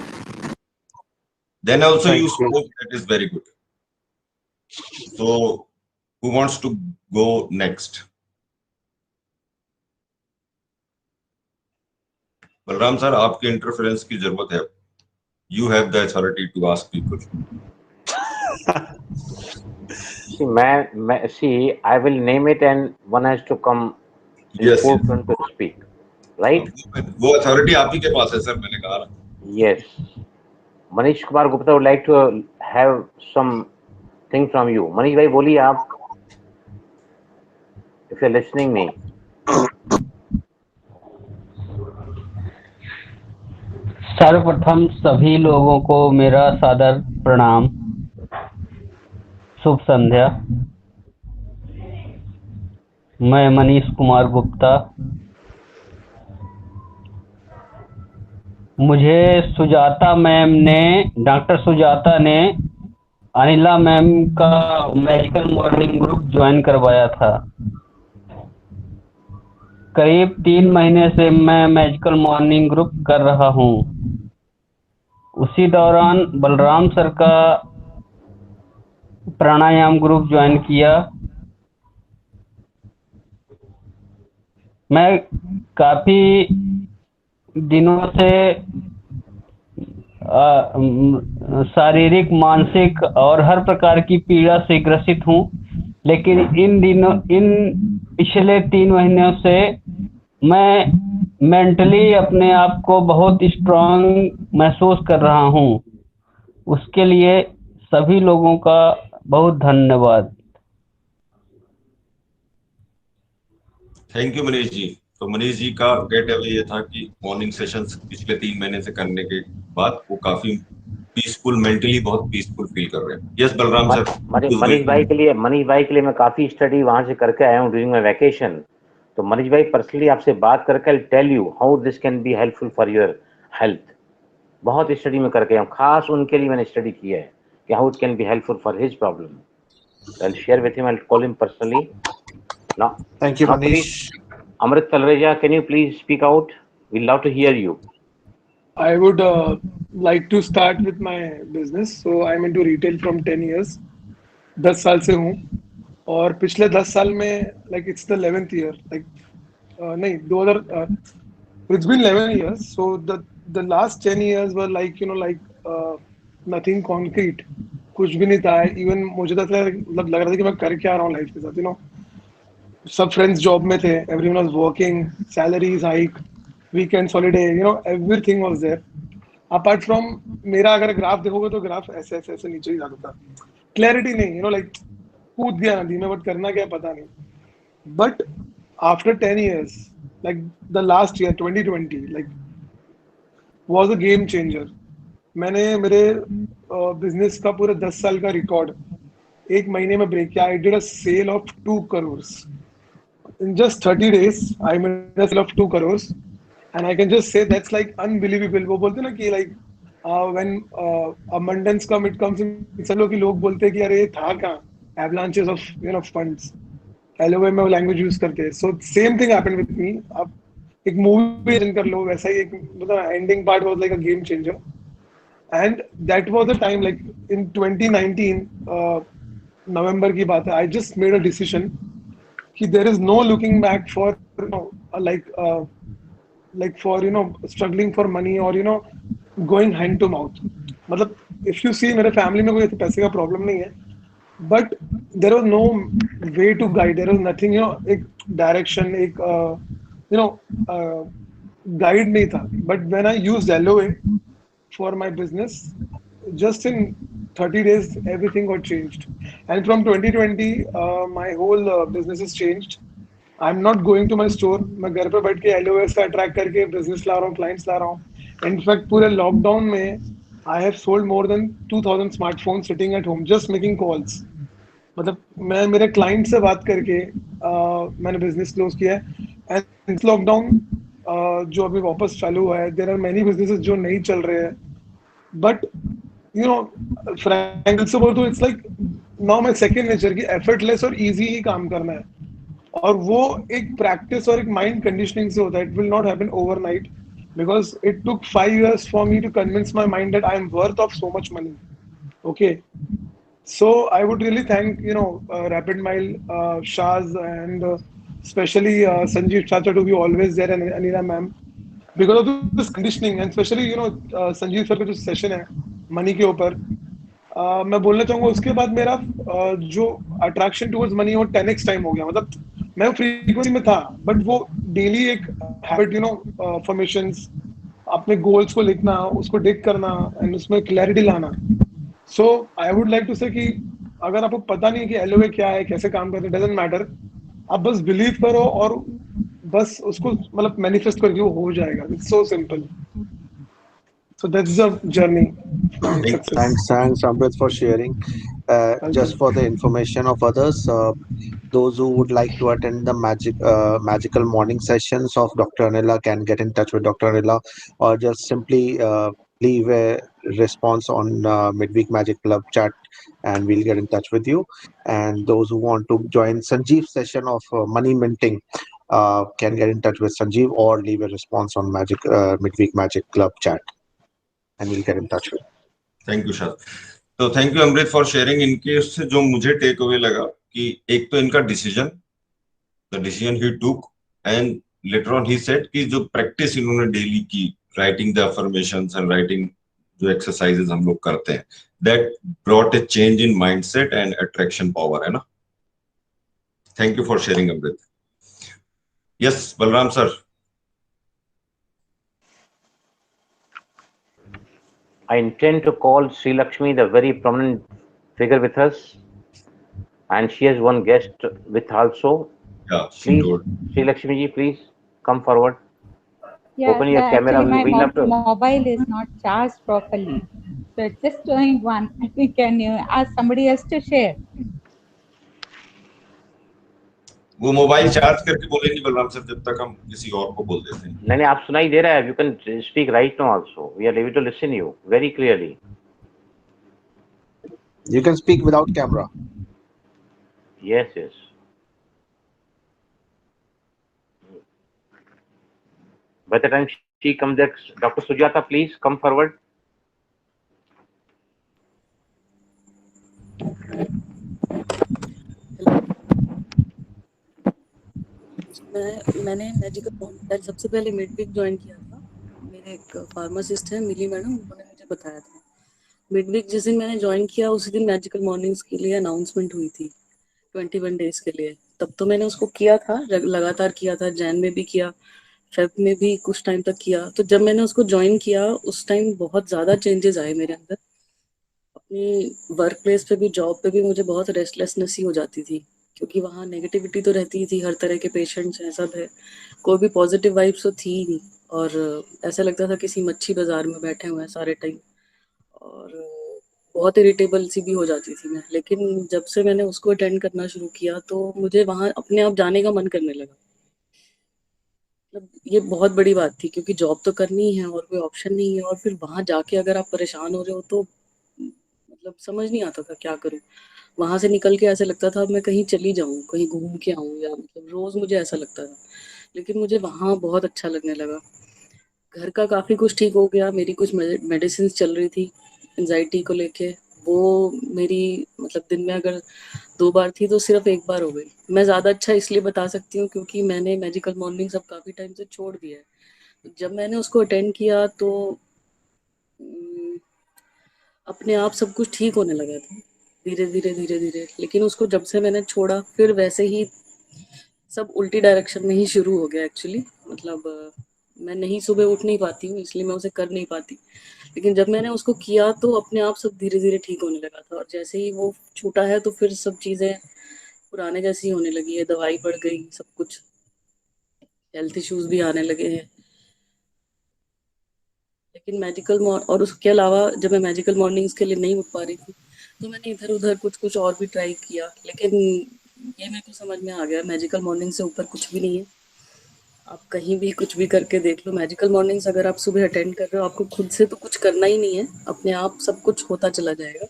Then also Thank you you. spoke, that is very good. So who wants to go next? Balram sir, आपके interference की जरूरत है। You have the authority to ask people. See, I will name it and one has to come in Yes, forefront to speak, right? वो authority आप ही के पास है sir, मैंने कहा ना। Yes. Manish Kumar Gupta would like to have something from you. Manish भाई बोलिए आप, if you're listening me. सर्वप्रथम सभी लोगों को मेरा सादर प्रणाम, शुभ संध्या। मैं मनीष कुमार गुप्ता। मुझे सुजाता मैम ने, डॉक्टर सुजाता ने अनिला मैम का मैजिकल मॉर्निंग ग्रुप ज्वाइन करवाया था। करीब 3 महीने से मैं मैजिकल मॉर्निंग ग्रुप कर रहा हूँ। उसी दौरान बलराम सर का प्राणायाम ग्रुप ज्वाइन किया। मैं काफी दिनों से शारीरिक, मानसिक और हर प्रकार की पीड़ा से ग्रसित हूँ, लेकिन इन पिछले 3 महीनों से मैं मेंटली अपने आप को बहुत स्ट्रांग महसूस कर रहा हूँ। उसके लिए सभी लोगों का बहुत धन्यवाद। Thank you Manish ji. तो मनीष जी का गेट अवे ये था कि मॉर्निंग सेशंस पिछले 3 महीने से करने के बाद वो काफी पीसफुल, मेंटली बहुत पीसफुल फील कर रहे हैं। Yes Balram sir. मनीष भाई के लिए मैं काफी स्टडी वहां से करके आया हूँ ड्यूरिंग माय वैकेशन। तो मनीष भाई पर्सनली आपसे बात करके tell you how this can be helpful for your health. बहुत स्टडी में करके आया हूँ, खास उनके लिए मैंने स्टडी किया है कि how it can be helpful for his problem. I share with him, I call him personally now. Thank you Manish. Amrit Talreja, can you please speak out? We'd love to hear you. I would like to start with my business. So I'm into retail from 10 years. 10 साल से हूँ और पिछले 10 साल में like it's the 11th year. Like नहीं 2000 it's been 11 years. So the last 10 years were like nothing concrete. कुछ भी नहीं था। Even मुझे तो लग रहा था कि मैं कर क्या रहा हूँ लाइफ के साथ, सब फ्रेंड्स जॉब में थे, everyone was working, salaries hike, weekends holiday, everything was there. Apart from मेरा अगर ग्राफ देखोगे तो ग्राफ ऐसे ऐसे ऐसे नीचे ही जाता था, क्लैरिटी नहीं, लाइक कूद गया नदी में, बट करना क्या पता नहीं। But after 10 years, like the last year 2020 like was a game changer. मैंने मेरे बिजनेस का पूरे 10 साल का रिकॉर्ड 1 महीने में ब्रेक किया। I did a sale of 2 crores in just 30 days. I made a sale of 2 crores, and I can just say that's like unbelievable. वो बोलते ना कि like when abundance come, it comes in लोग बोलते हैं कि अरे था कहाँ, avalanches of funds, LOA में वो language use करते हैं। So same thing happened with me. आप एक मूवी इमेजिन कर लो, वैसा ही एक मतलब ending part was like a game changer, and that was the time like in 2019 नवंबर की बात है। I just made a decision कि there is no looking back for like for struggling for money or going hand to mouth. मतलब if you see मेरे family में कोई ऐसे पैसे का प्रॉब्लम नहीं है, but there was no way to guide, there was nothing, एक डायरेक्शन, एक गाइड नहीं था। But when I used LOA for my business, just in 30 days everything got changed, and from 2020 my whole business has changed. I'm not going to my store. मैं घर पे बैठ के LOS का ट्रैक करके बिजनेस ला रहा हूँ, क्लाइंट्स ला रहा हूँ। इनफैक्ट पूरे लॉकडाउन में I have sold more than 2000 smartphone sitting at home just making calls. मतलब मैं मेरे क्लाइंट से बात करके मैंने बिजनेस क्लोज किया है। एंड लॉकडाउन जो अभी वापस चालू हुआ है, देयर आर मेनी बिजनेसेस जो नहीं चल रहे हैं, बट यू नो फ्रैंकल से बोल तो it's like now my second nature की एफर्टलेस और इजी ही काम करना है, और वो एक प्रैक्टिस और एक माइंड कंडीशनिंग से होता है. It will not happen overnight because it took 5 years for me to convince my mind that I am worth of so much money. Okay, so I would really thank Rapid Mile, Shaz, and especially Sanjeev Chacha to be always there, and Anira ma'am, because of this conditioning, and especially Sanjeev sir का जो session है money के ऊपर, मैं बोलना चाहूंगा उसके बाद मेरा जो अट्रैक्शन टुवर्ड्स मनी वो 10x टाइम हो गया. मतलब मैं फ्रीक्वेंसी में था, बट वो डेली एक हैबिट फॉर्मेशंस, अपने गोल्स को लिखना, उसको डिग करना एंड उसमें क्लैरिटी लाना. सो आई वुड लाइक टू से कि अगर आपको पता नहीं कि एलओए क्या है, कैसे काम करते, डजंट मैटर, आप बस बिलीव करो और बस उसको मतलब मैनिफेस्ट करके वो हो जाएगा. It's so simple. So that's the journey for success. Thanks, Amrit, for sharing. Just for the information of others, those who would like to attend the magical morning sessions of Dr. Anila can get in touch with Dr. Anila, or just simply leave a response on Midweek Magic Club chat, and we'll get in touch with you. And those who want to join Sanjeev's session of money minting can get in touch with Sanjeev or leave a response on Midweek Magic Club chat, and we'll get in touch with. Thank you Shah. तो thank you Amrit for sharing. इनके उससे जो मुझे take away लगा कि एक तो इनका decision, the decision he took, and later on he said कि जो प्रैक्टिस इन्होंने डेली की, writing the affirmations and writing जो एक्सरसाइजेस हम लोग करते हैं, that brought a change in mindset and attraction power, है ना. Thank you for sharing Amrit. Yes Balram sir. I intend to call Sri Lakshmi, the very prominent figure with us, and she has one guest with also. Yeah, please, Sri Lakshmi ji, please come forward. Yeah, open your camera. Actually, my mobile is not charged properly, so it's just showing one. Can you ask somebody else to share? वो mobile charge करके बोलेंगे Balram sir, जब तक हम किसी और को बोल देते हैं. नहीं, आप सुनाई दे रहा है. You can speak right now also. We are able to listen you very clearly. You can speak without camera. Yes, yes. By the time she comes there, Dr. Sujata, please come forward. मैंने magical morning सबसे पहले midweek join किया था. मेरे एक pharmacist है मिली madam, उन्होंने मुझे बताया था. मिडवीक जिस दिन मैंने ज्वाइन किया उसी दिन मैजिकल मॉर्निंग्स के लिए अनाउंसमेंट हुई थी 21 डेज के लिए. तब तो मैंने उसको किया था, लगातार किया था. जैन में भी किया, फेब में भी कुछ टाइम तक किया. तो जब मैंने उसको ज्वाइन किया उस टाइम बहुत ज़्यादा चेंजेस आए मेरे अंदर. अपनी वर्क प्लेस पे भी, जॉब पे भी मुझे बहुत रेस्टलेसनेस ही हो जाती थी, क्योंकि वहाँ नेगेटिविटी तो रहती ही थी. हर तरह के पेशेंट्स हैं, सब है, कोई भी पॉजिटिव वाइब्स तो थी ही नहीं. और ऐसा लगता था किसी मच्छी बाजार में बैठे हुए हैं सारे टाइम, और बहुत इरिटेबल सी भी हो जाती थी मैं. लेकिन जब से मैंने उसको अटेंड करना शुरू किया तो मुझे वहाँ अपने आप जाने का मन करने लगा. मतलब ये बहुत बड़ी बात थी, क्योंकि जॉब तो करनी ही है और कोई ऑप्शन नहीं है. और फिर वहाँ जाके अगर आप परेशान हो रहे हो तो मतलब समझ नहीं आता था क्या करूँ. वहाँ से निकल के ऐसा लगता था मैं कहीं चली जाऊँ, कहीं घूम के आऊँ, या मतलब रोज मुझे ऐसा लगता था. लेकिन मुझे वहाँ बहुत अच्छा लगने लगा. घर का काफ़ी कुछ ठीक हो गया. मेरी कुछ मेडिसिन चल रही थी एंजाइटी को लेके, वो मेरी मतलब दिन में अगर 2 बार थी तो सिर्फ 1 बार हो गई. मैं ज़्यादा अच्छा इसलिए बता सकती हूँ क्योंकि मैंने मैजिकल मॉर्निंग सब काफ़ी टाइम से छोड़ दिया है. जब मैंने उसको अटेंड किया तो अपने आप सब कुछ ठीक होने लगा था, धीरे धीरे धीरे धीरे. लेकिन उसको जब से मैंने छोड़ा फिर वैसे ही सब उल्टी डायरेक्शन में ही शुरू हो गया एक्चुअली. मतलब मैं नहीं, सुबह उठ नहीं पाती हूँ इसलिए मैं उसे कर नहीं पाती. लेकिन जब मैंने उसको किया तो अपने आप सब धीरे धीरे ठीक होने लगा था. और जैसे ही वो छूटा है तो फिर सब चीज़ें पुराने जैसी होने लगी है. दवाई बढ़ गई, सब कुछ हेल्थ इश्यूज भी आने लगे हैं. लेकिन मैजिकल और उसके अलावा जब मैं मैजिकल मॉर्निंग्स के लिए नहीं उठ पा रही थी तो मैंने इधर उधर कुछ और भी ट्राई किया. लेकिन ये मेरे को समझ में आ गया, मैजिकल मॉर्निंग से ऊपर कुछ भी नहीं है. आप कहीं भी कुछ भी करके देख लो, मैजिकल मॉर्निंग्स अगर आप सुबह अटेंड कर रहे हो, आपको खुद से तो कुछ करना ही नहीं है, अपने आप सब कुछ होता चला जाएगा।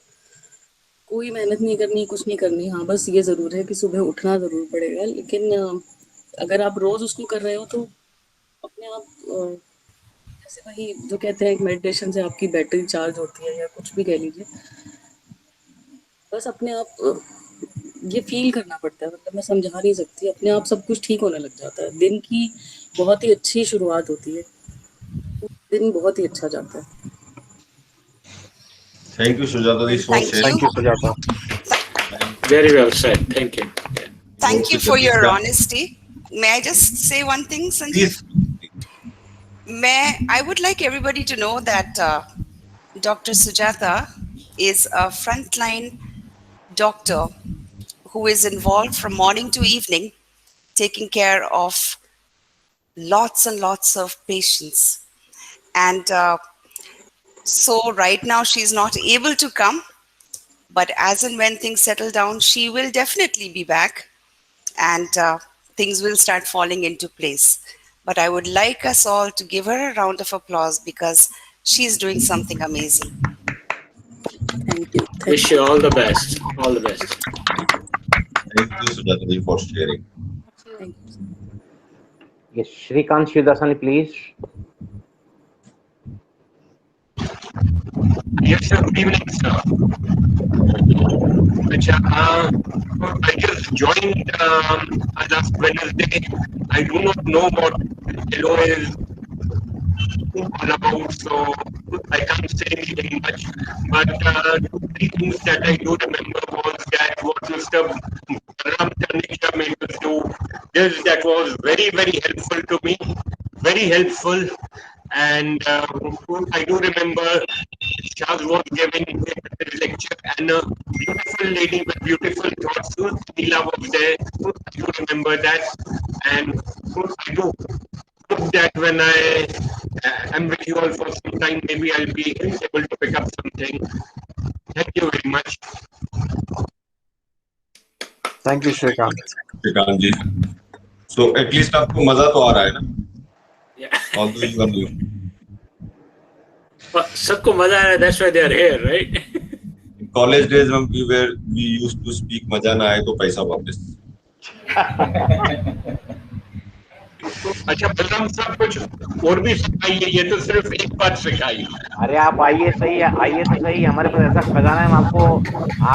कोई मेहनत नहीं करनी, कुछ नहीं करनी। हाँ, बस ये ज़रूर है कि सुबह उठना ज़रूर पड़ेगा, लेकिन अगर आप रोज़ उसको कर रहे हो तो अपने आप जैसे वही जो कहते हैं, एक मेडिटेशन से आपकी बैटरी चार्ज होती है या कुछ भी कह लीजिए, बस अपने आप ये फील करना पड़ता है, मतलब मैं समझा नहीं सकती, अपने आप सब कुछ ठीक होने लग जाता है। दिन की बहुत ही अच्छी शुरुआत होती है, दिन बहुत ही अच्छा जाता है। Thank you, Sujata ji, for sharing. Thank you, Sujata. Very well said. Thank you. Thank you for your honesty. May I just say one thing, Sanjeev? I would like everybody to know that Dr. Sujata is a frontline doctor who is involved from morning to evening, taking care of lots and lots of patients. And so right now she's not able to come, but as and when things settle down, she will definitely be back, and things will start falling into place. But I would like us all to give her a round of applause because she's doing something amazing. Thank you. Wish you all the best. All the best. Thank you, Sujata ji, for sharing. Thank you. Yes, Shrikant Shivdasani, please. Yes, sir. Good evening, sir. I just joined last Wednesday. I do not know what LOA is all about, so I can't say anything much. But two, three things that I do remember was that what Mr. Ram Tanisha made us do, that was very, very helpful to me. Very helpful. And I do remember Shaz was giving his lecture, and a beautiful lady with beautiful thoughts, Neela was there. I do remember that, and I do hope that when I am with you all for some time, maybe I'll be able to pick up something. Thank you very much. Thank you, Shrikant. Shrikant ji. So at least आपको मजा तो आ रहा है ना? Yeah. Although you are new. सबको मजा आ रहा है. That's why they are here, right? In college days when we used to speak मजा ना आए तो पैसा वापस. अच्छा बलराम साहब कुछ और भी सिखाइए, ये तो सिर्फ एक बात सिखाई. अरे आप आइए सही है, आइए तो सही, हमारे पास ऐसा खजाना है, हम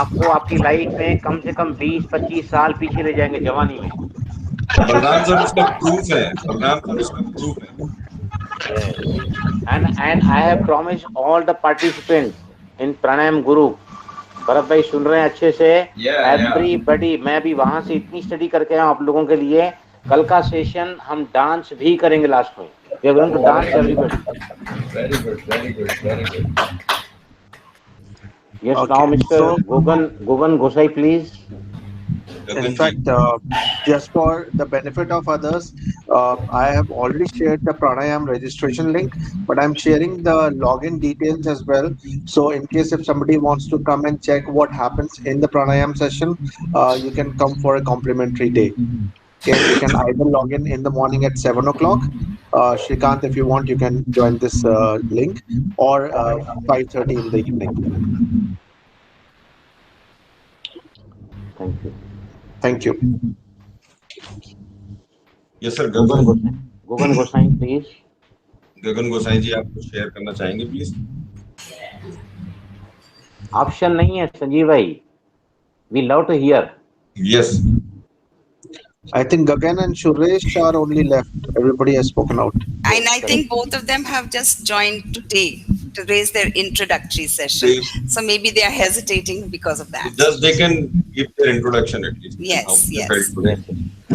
आपको आपकी लाइफ में कम से कम 20-25 साल पीछे ले जाएंगे जवानी में. बलराम सर उसका प्रूफ है. बलराम सर उसका प्रूफ है. And I have promised all the participants in Pranayam Guru. Bharat भाई सुन रहे हैं अच्छे से? Everybody, मैं भी वहां से इतनी स्टडी करके आया आप लोगों के लिए. कल का सेशन हम डांस भी करेंगे लास्ट में. We are going to dance everybody. Very good, very good, very good. Yes, Okay, now Mr. so- Gogan Gosai, please. In fact, just for the benefit of others, I have already shared the pranayam registration link, but I'm sharing the login details as well. So in case if somebody wants to come and check what happens in the pranayam session, you can come for a complimentary day. Okay, you can either log in the morning at 7 o'clock. Shrikant, if you want, you can join this link, or 5:30 in the evening. Thank you. Thank you. Yes sir. Gogan Gosai, please. गगन गोसाई जी आप कुछ share करना चाहेंगे please? Option नहीं है संजीव भाई. We love to hear. Yes. I think Gagan and Suresh are only left. Everybody has spoken out. And I think both of them have just joined today to raise their introductory session. So maybe they are hesitating because of that. Just they can give their introduction at least. Yes, How they yes. felt today.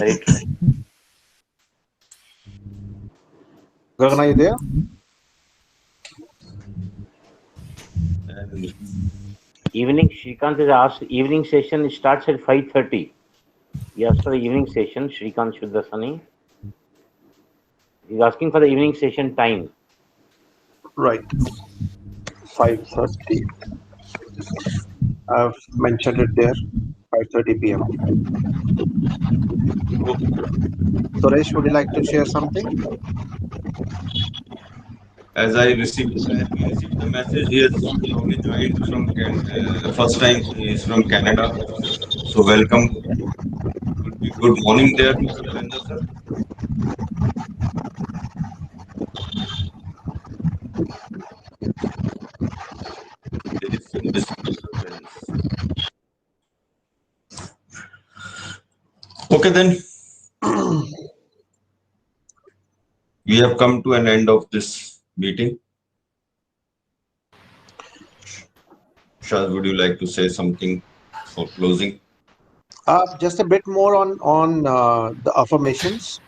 Very true. Gagan, are you there? And Evening, Shrikant has asked, evening session starts at 5:30. Yes, for the evening session, Shrikant Shuddasani. He's asking for the evening session time. Right. 5:30. I've mentioned it there. 5:30 p.m. Suresh, would you like to share something? As we received the message, he has only joined from first time. He is from Canada. So welcome. Good morning there, Mr. Virender sir. There is some disturbance. Okay then. We have come to an end of this meeting. Shaz, would you like to say something for closing? Just a bit more on the affirmations.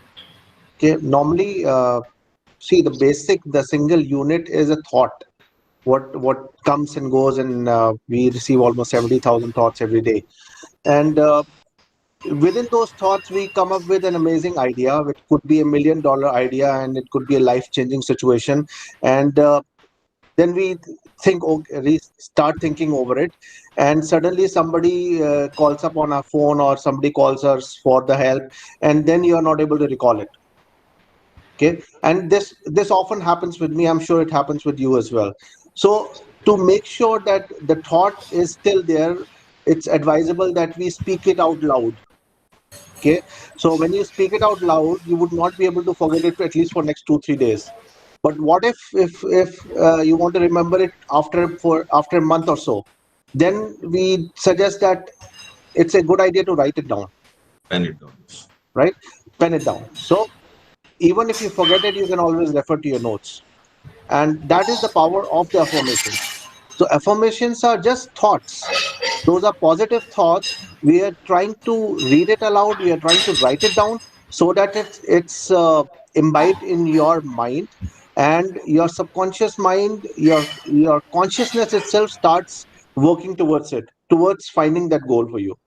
Okay, normally, see the single unit is a thought. What comes and goes, and we receive almost 70,000 thoughts every day, and within those thoughts we come up with an amazing idea, which could be $1 million idea, and it could be a life-changing situation, and then we start thinking over it, and suddenly somebody calls up on our phone, or somebody calls us for the help, and then you are not able to recall it. Okay, and this often happens with me. I'm sure it happens with you as well. So to make sure that the thought is still there, it's advisable that we speak it out loud. Okay, so when you speak it out loud, you would not be able to forget it at least for next 2-3 days. But what if you want to remember it after a month or so? Then we suggest that it's a good idea to write it down. Pen it down. Right? Pen it down. So even if you forget it, you can always refer to your notes. And that is the power of the affirmations. So affirmations are just thoughts. Those are positive thoughts. We are trying to read it aloud. We are trying to write it down so that it's imbibed in your mind, and your subconscious mind, your consciousness itself starts working towards it, towards finding that goal for you.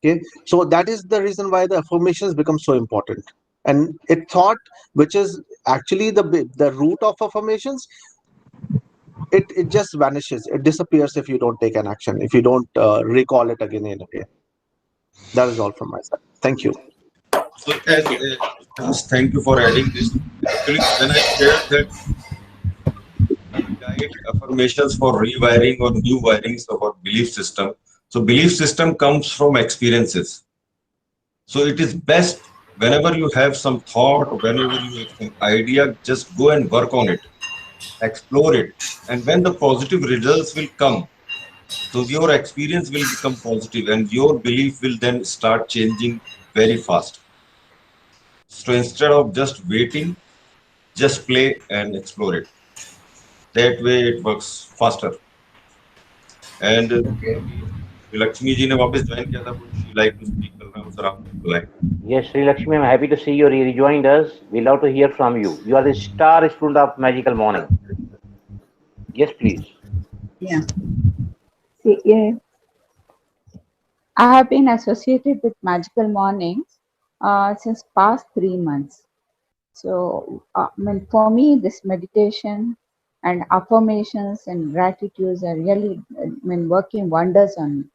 Okay, so that is the reason why the affirmations become so important. And it thought, which is actually the root of affirmations, it just vanishes, it disappears if you don't take an action, if you don't recall it again and again. That is all from my side. Thank you. So thank you for adding this. Actually, when I shared that guide affirmations for rewiring or new wirings of our belief system, so belief system comes from experiences. So it is best whenever you have some thought, whenever you have some idea, just go and work on it, explore it, and when the positive results will come, so your experience will become positive and your belief will then start changing very fast. So instead of just waiting, just play and explore it. That way it works faster. And Lakshmi ji ne वापस join किया था. Would she like to speak? Yes, Sri Lakshmi, I'm happy to see you rejoined us. We love to hear from you. You are the star student of Magical Morning. Yes, please. Yeah. See, yeah. I have been associated with Magical Mornings since past 3 months. So, for me, this meditation and affirmations and gratitudes are really, working wonders on,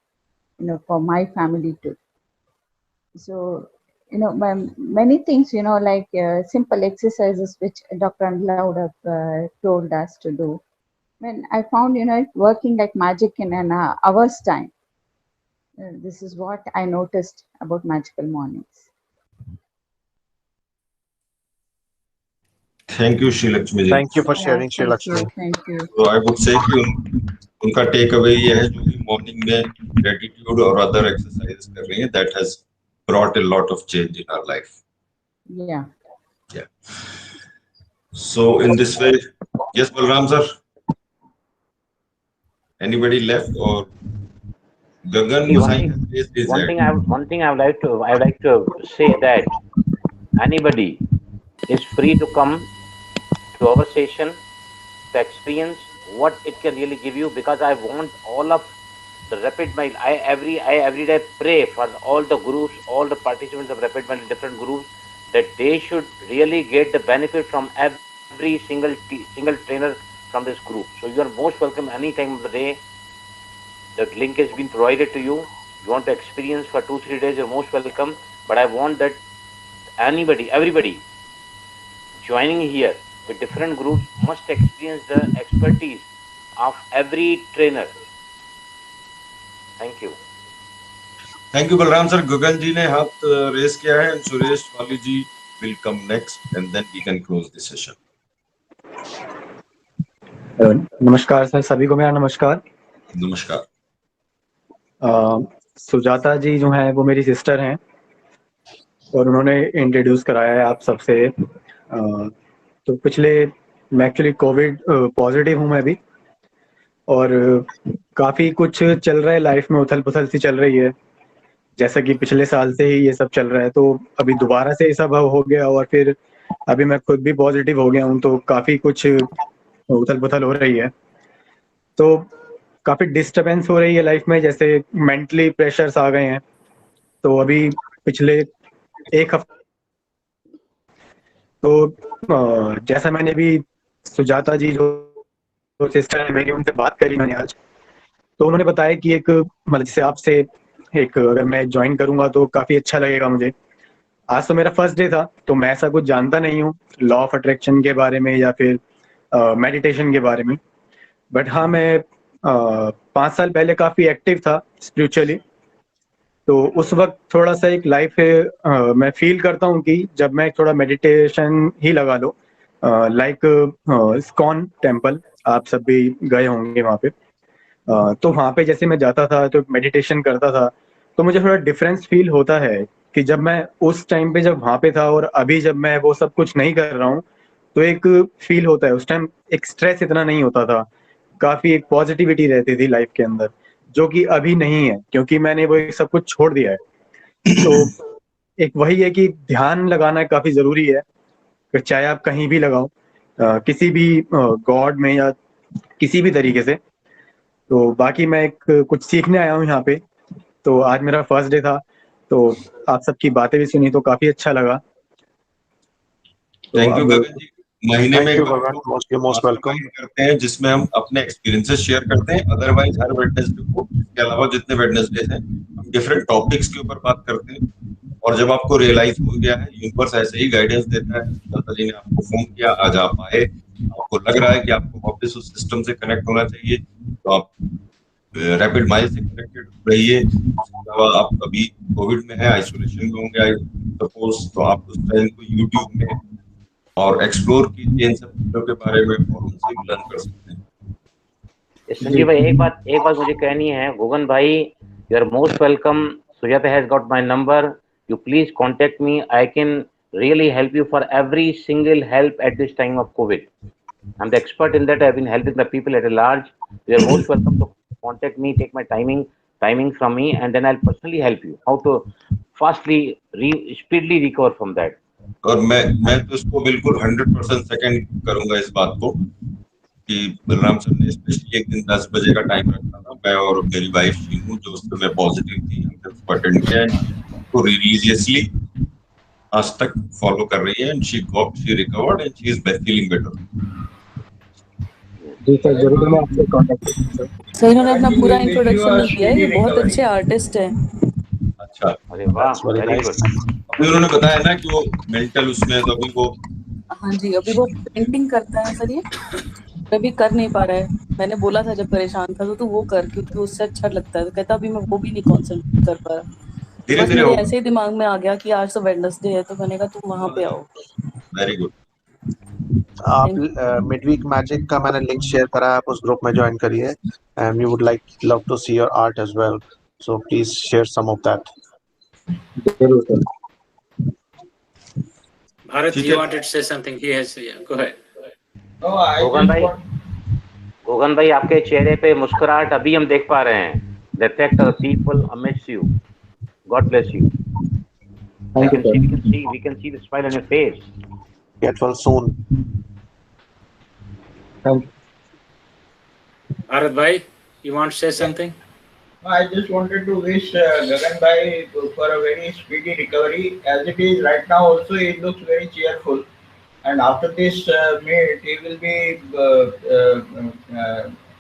for my family too. So, many things, like simple exercises which Dr. Anla would have told us to do. I found, it working like magic in an hour's time. This is what I noticed about Magical Mornings. Thank you, Sri Lakshmi ji. Thank you for sharing, Sri Lakshmi. Thank you. So I would say कि उनका take away ये है जो भी morning में gratitude और other exercises कर रही हैं, that has brought a lot of change in our life. Yeah. Yeah. So in this way, yes, Balram sir. Anybody left or Gagan? One thing I would like to say that anybody is free to come to our session to experience what it can really give you, because I want all of the Rapid Mind. I every day pray for all the groups, all the participants of Rapid Mind in different groups, that they should really get the benefit from every single trainer from this group. So you are most welcome any time of the day. The link has been provided to you. You want to experience for 2-3 days, you're most welcome. But I want that everybody joining here with different groups must experience the expertise of every trainer. Thank you. Thank you, Balram sir. Gagan ji ने हाथ race किया है, and Suresh Wali ji will come next, and then we can close the session. नमस्कार sir, सभी को मेरा नमस्कार। नमस्कार। सुजाता जी जो हैं वो मेरी सिस्टर हैं और उन्होंने इंट्रोड्यूस कराया है आप सबसे। तो मैं एक्चुअली कोविड पॉजिटिव हूँ मैं भी, और काफ़ी कुछ चल रहा है लाइफ में, उथल पुथल सी चल रही है, जैसा कि पिछले साल से ही ये सब चल रहा है। तो अभी दोबारा से ये सब हो गया और फिर अभी मैं खुद भी पॉजिटिव हो गया हूँ, तो काफ़ी कुछ उथल पुथल हो रही है। तो काफ़ी डिस्टर्बेंस हो रही है लाइफ में, जैसे मेंटली प्रेशर्स आ गए हैं। तो अभी पिछले एक हफ्ते तो जैसा मैंने भी सुजाता जी जो सिस्टर है मेरी, उनसे बात करी मैंने आज, तो उन्होंने बताया कि एक मतलब जैसे आपसे एक अगर मैं ज्वाइन करूंगा तो काफ़ी अच्छा लगेगा मुझे। आज तो मेरा फर्स्ट डे था, तो मैं ऐसा कुछ जानता नहीं हूँ लॉ ऑफ अट्रैक्शन के बारे में या फिर मेडिटेशन के बारे में। बट हाँ, मैं 5 साल पहले काफ़ी एक्टिव था स्पिरिचुअली। तो उस वक्त थोड़ा सा एक लाइफ है, मैं फील करता हूँ कि जब मैं थोड़ा मेडिटेशन ही लगा लो, लाइक इस्कॉन टेम्पल, आप सब भी गए होंगे वहाँ पे। तो वहाँ पे जैसे मैं जाता था तो मेडिटेशन करता था, तो मुझे थोड़ा डिफरेंस फील होता है कि जब मैं उस टाइम पे जब वहाँ पे था और अभी जब मैं वो सब कुछ नहीं कर रहा हूँ, तो एक फील होता है। उस टाइम एक स्ट्रेस इतना नहीं होता था, काफ़ी एक पॉजिटिविटी रहती थी लाइफ के अंदर, जो कि अभी नहीं है क्योंकि मैंने वो सब कुछ छोड़ दिया है। तो एक वही है कि ध्यान लगाना काफ़ी ज़रूरी है, फिर चाहे आप कहीं भी लगाओ, किसी भी गॉड में या किसी भी तरीके से। तो बाकी मैं एक कुछ सीखने आया हूँ यहाँ पे, तो आज मेरा फर्स्ट डे था, तो आप सबकी बातें भी सुनी तो काफ़ी अच्छा लगा। थैंक यू गगन जी। महीने में एक बार मोस्ट वेलकम करते हैं जिसमें हम अपने एक्सपीरियंसेस शेयर करते हैं। अदरवाइज हर वेडनेसडे को, इसके अलावा जितने वेडनेसडे हैं, हम डिफरेंट टॉपिक्स के ऊपर बात करते हैं। और जब आपको रियलाइज हो गया है, यूनिवर्स ऐसे ही गाइडेंस देता है, दादा जी ने आपको फोन किया, आज आप आए, आपको लग रहा है कि आपको वापस उस सिस्टम से कनेक्ट होना चाहिए, तो आप रैपिड माइल से कनेक्टेड रहिए। इसके अलावा आप अभी कोविड में है, आइसोलेशन में होंगे आई सपोज, तो आप उस टाइम को यूट्यूब में और एक्सप्लोर कीजिए इन सब चीजों के बारे में और उनसे भी लर्न कर सकते हैं। संजीव भाई, एक बात मुझे कहनी है। गोगन भाई, you are most welcome. Sujata has got my number. You please contact me. I can really help you for every single help at this time of COVID. I'm the expert in that. I've been helping the people at a large. You are most welcome to contact me, take my timing from me, and then I'll personally help you how to speedily recover from that. और मैं तो इसको बिल्कुल 100% second करूंगा इस बात को कि बलराम सर ने स्पेशली एक दिन 10 बजे का टाइम रखा था। मैं और मेरी वाइफ शीनू जो उस समय पॉजिटिव थी, हमने अटेंड किया तो रिलीजियसली आज तक फॉलो कर रही है and she recovered and she is feeling better. जी सर, जरूर मैं आपसे कांटेक्ट करूंगा सर। इन्होंने अपना पूरा इंट्रोडक्शन नहीं किया है, ये बहुत अच्छे आर्टिस्ट हैं। अच्छा, अरे वाह, वेरी गुड। अभी उन्होंने बताया ना कि वो मेंटल उसमें तो अभी वो, हाँ जी, अभी वो पेंटिंग करता है सर, ये अभी कर नहीं पा रहा है। मैंने बोला था जब परेशान था तो वो कर, क्योंकि उससे अच्छा लगता है। तो कहता अभी मैं वो भी नहीं कॉन्सेंट्रेट कर पा रहा। धीरे बस धीरे मेरे ऐसे ही दिमाग में आ गया कि आज तो वेडनेसडे है, तो मैंने कहा तुम वहां पे आओ। Very good. आप मिडवीक मैजिक का मैंने लिंक शेयर करा है, आप उस ग्रुप में ज्वाइन करिए and we would love to see your art as well, so please share some of that. Bharat, you wanted to say something? He has, yeah, go ahead. गोगन भाई, आपके चेहरे पे मुस्कुराहट अभी हम देख पा रहे हैं। The effect of the people amidst you. God bless you. We can see the smile on your face. Get well soon. Thank you. Bharat bhai, you want to say something? I just wanted to wish Gagan bhai for a very speedy recovery. As it is right now also, he looks very cheerful. And after this meet, he will be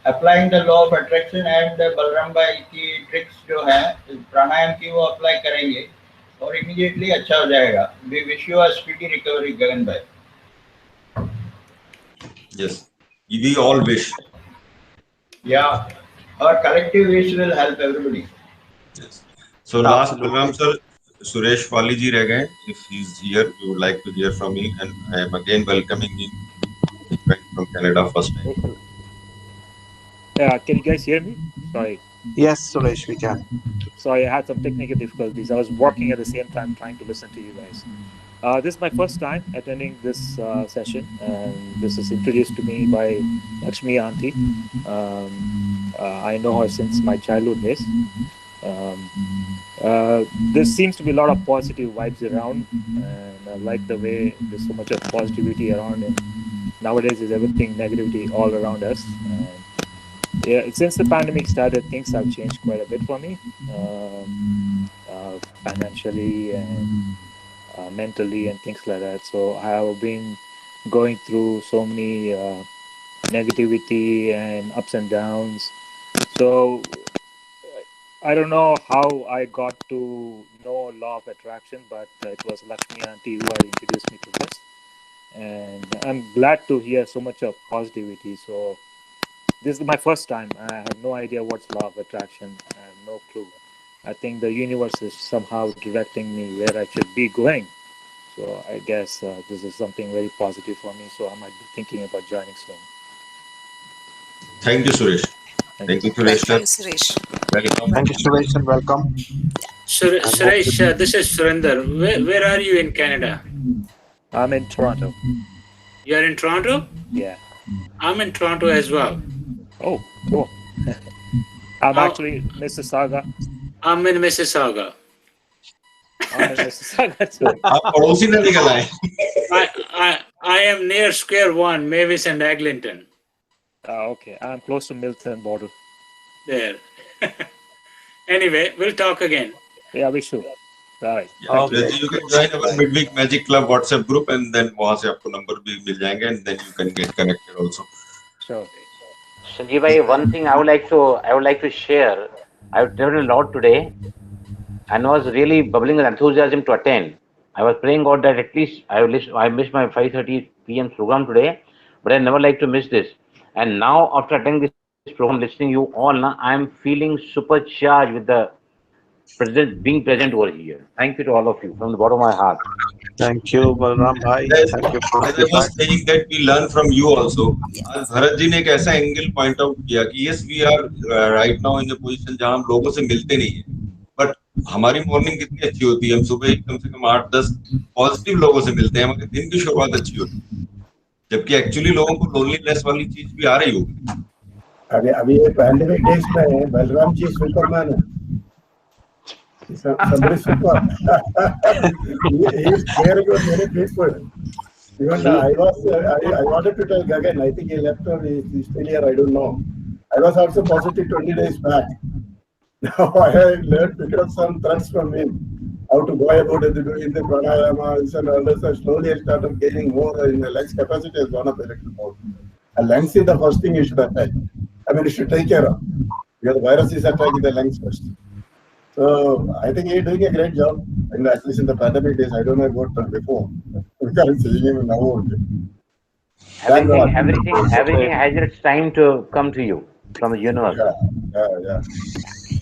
applying the law of attraction and Balram भाई की tricks जो है प्राणायाम की वो apply करेंगे और immediately अच्छा हो जाएगा. We wish you a speedy recovery Gagan भाई. Yes, we all wish. Yeah, our collective wish will help everybody. Yes. So last program, sir, Suresh Wali ji reh gaye. If he's here, we would like to hear from him, and I am again welcoming him from Canada first time. Can you guys hear me? Sorry. Yes, Suresh, we can. Sorry, I had some technical difficulties. I was working at the same time trying to listen to you guys. This is my first time attending this session, and this is introduced to me by Lakshmi Auntie. I know her since my childhood days. There seems to be a lot of positive vibes around, and I like the way there's so much of positivity around, and nowadays is everything negativity all around us. Yeah, since the pandemic started, things have changed quite a bit for me, financially and mentally and things like that. So I have been going through so many negativity and ups and downs. So I don't know how I got to know law of attraction, but it was Lakshmi Auntie who had introduced me to this, and I'm glad to hear so much of positivity. So this is my first time. I have no idea what's law of attraction. I have no clue. I think the universe is somehow directing me where I should be going. So I guess this is something very positive for me. So I might be thinking about joining soon. Thank you, Suresh. Thank you, Suresh. Welcome, Suresh. Welcome. Thank you, Suresh, and welcome. Suresh, this is Surinder. Where are you in Canada? I'm in Toronto. You are in Toronto? Yeah. I'm in Toronto as well. Oh, cool. I'm actually Mississauga. I'm in Mississauga. I'm in Mississauga too. I am near Square One, Mavis and Eglinton. Okay. I'm close to Milton border. There. Anyway, we'll talk again. Yeah, we should. Right. Yeah, you can join our Midweek Magic Club WhatsApp group, and then वहाँ से आपको number भी मिल जाएंगे, and then you can get connected also. Sure. Sanjeev bhai, one thing I would like to share. I've traveled a lot today, and was really bubbling with enthusiasm to attend. I was praying God that at least I missed my 5:30 p.m. program today, but I never like to miss this. And now after attending this program, listening to you all, I am feeling supercharged with the being present over here. Thank you to all of you from the bottom of my heart. Thank you, Balram bhai. Thank you for As I was saying that we learn from you also. आज भरत जी ने एक ऐसा angle point out किया कि yes we are right now in a position जहाँ हम लोगों से मिलते नहीं है, but हमारी मॉर्निंग कितनी अच्छी होती है, हम सुबह कम से कम 8-10 पॉजिटिव लोगों से मिलते हैं, हमारे दिन की शुरुआत अच्छी होती है, जबकि एक्चुअली लोगों को लोनलीनेस वाली चीज भी आ रही होगी. अभी ये पैंडेमिक डेज में बलराम जी सुपरमैन है. Somebody super. He is caring for many people. Even I wanted to tell Gagan, I think he left or he's still here, I don't know. I was also positive 20 days back. Now I have learned, picked up some threads from him, how to go about it, doing the pranayamas and all this. Slowly I started gaining more in the lungs capacity has gone up a little more. And lungs is the first thing you should attack. I mean, you should take care of. Because the virus is attacking the lungs first. So I think he's doing a great job, and at least in the pandemic days. I don't know about before. We can't see him now only. Everything has its time to come to you from the universe. Yeah.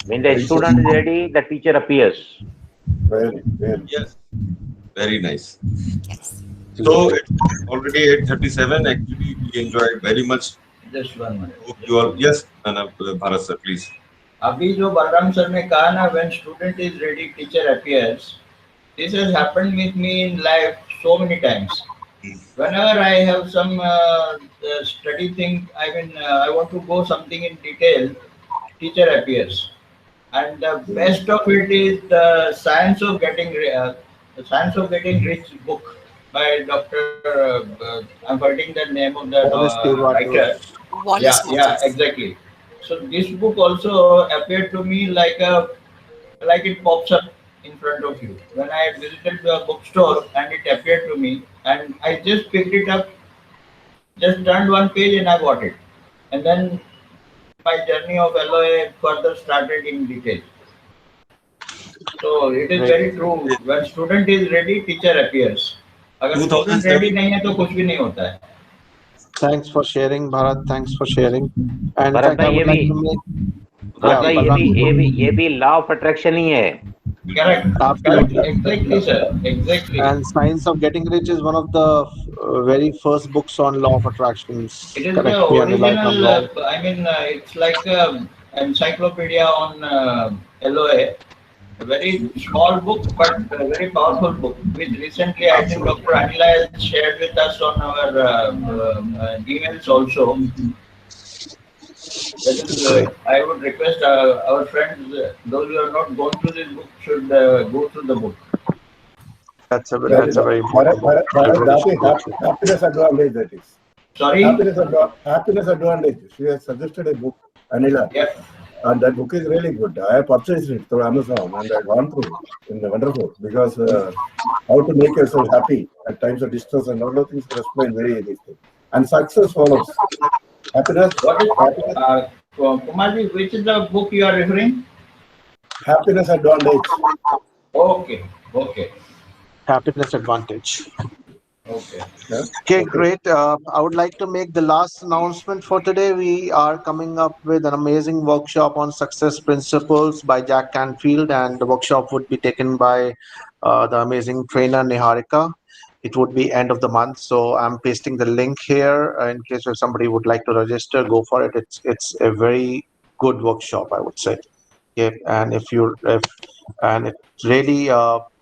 When the student is ready, the teacher appears. Very. Yes. Very nice. So it's already 8:37. Actually, we enjoyed very much. Just 1 minute. Hope you all. Yes, Bharat sir, please. अभी जो Balram sir ने कहा ना, when student is ready, teacher appears. This has happened with me in life so many times. Whenever I have some study thing, I want to go something in detail, teacher appears. And the best of it is the Science of Getting Rich book by Dr. I'm forgetting the name of the writer. Yeah, exactly. So this book also appeared to me like it pops up in front of you. When I visited the bookstore and it appeared to me, and I just picked it up, just turned one page and I bought it. And then my journey of LOA further started in detail. So it is very true. When student is ready, teacher appears. अगर student ready नहीं है तो कुछ भी नहीं होता है. Thanks for sharing, Bharat. Thanks for sharing. And in Bharat fact, I भाई would like to make. Bharat भाई ये भी लॉ ऑफ अट्रैक्शन ही है. Correct. Absolutely. Exactly, sir. Exactly. And Science of Getting Rich is one of the very first books on law of attractions. It is Correct the me, Anila, if I'm original. wrong. I mean, it's like encyclopedia on LOA. A very small book, but a very powerful book, which recently I think Dr. Anila has shared with us on our emails also. That is, I would request our friends, those who have not gone through this book, should go through the book. That's a very important book. Happiness advantage, that is. Sorry? Happiness advantage. She has suggested a book, Anila. Yes. And that book is really good. I have purchased it through Amazon and I've gone through it in the wonderful, because how to make yourself happy at times of distress and all those things are explained very easily. And success follows. Happiness. What is Kumarji, which is the book you are referring? Happiness advantage. Okay. Okay. Happiness advantage. Okay. Okay, great. I would like to make the last announcement for today. We are coming up with an amazing workshop on success principles by Jack Canfield, and the workshop would be taken by the amazing trainer Niharika. It would be end of the month, so I'm pasting the link here in case if somebody would like to register, go for it. It's a very good workshop, I would say. Okay, and if it really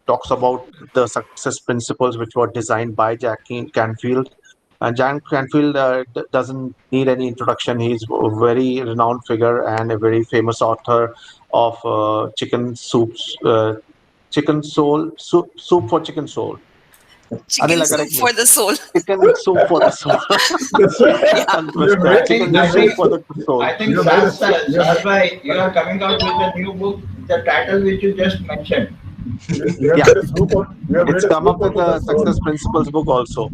talks about the success principles which were designed by Jack Canfield. And Jack Canfield doesn't need any introduction. He's a very renowned figure and a very famous author of chicken soup for chicken soul. Chicken soup for the soul. Chicken soup for the soul. Chicken soup for the soul. I think that's why you are coming out with a new book, the title which you just mentioned. It's come up with the success principles book also.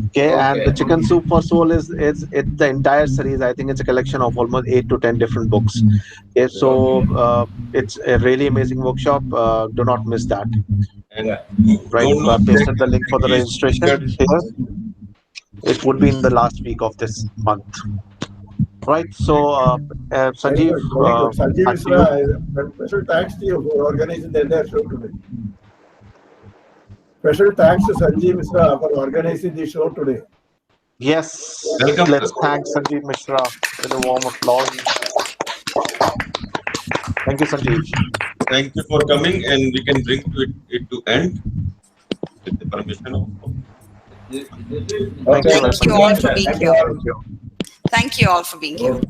Okay, and the chicken soup for soul is the entire series. I think it's a collection of almost 8 to 10 different books. Okay, so it's a really amazing workshop. Do not miss that. Right, I pasted the link for the registration here. It would be in the last week of this month. Right, so Sanjeev, Sanjeev, special thanks to you for organizing the entire show today. Special thanks to Sanjeev Mishra for organizing the show today. Yes, Welcome, let's sir. thank Sanjeev Mishra with a warm applause. Thank you, Sanjeev. Thank you for coming, and we can bring it to end with the permission of. Thank you all for being here. Thank you. Thank you all for being here.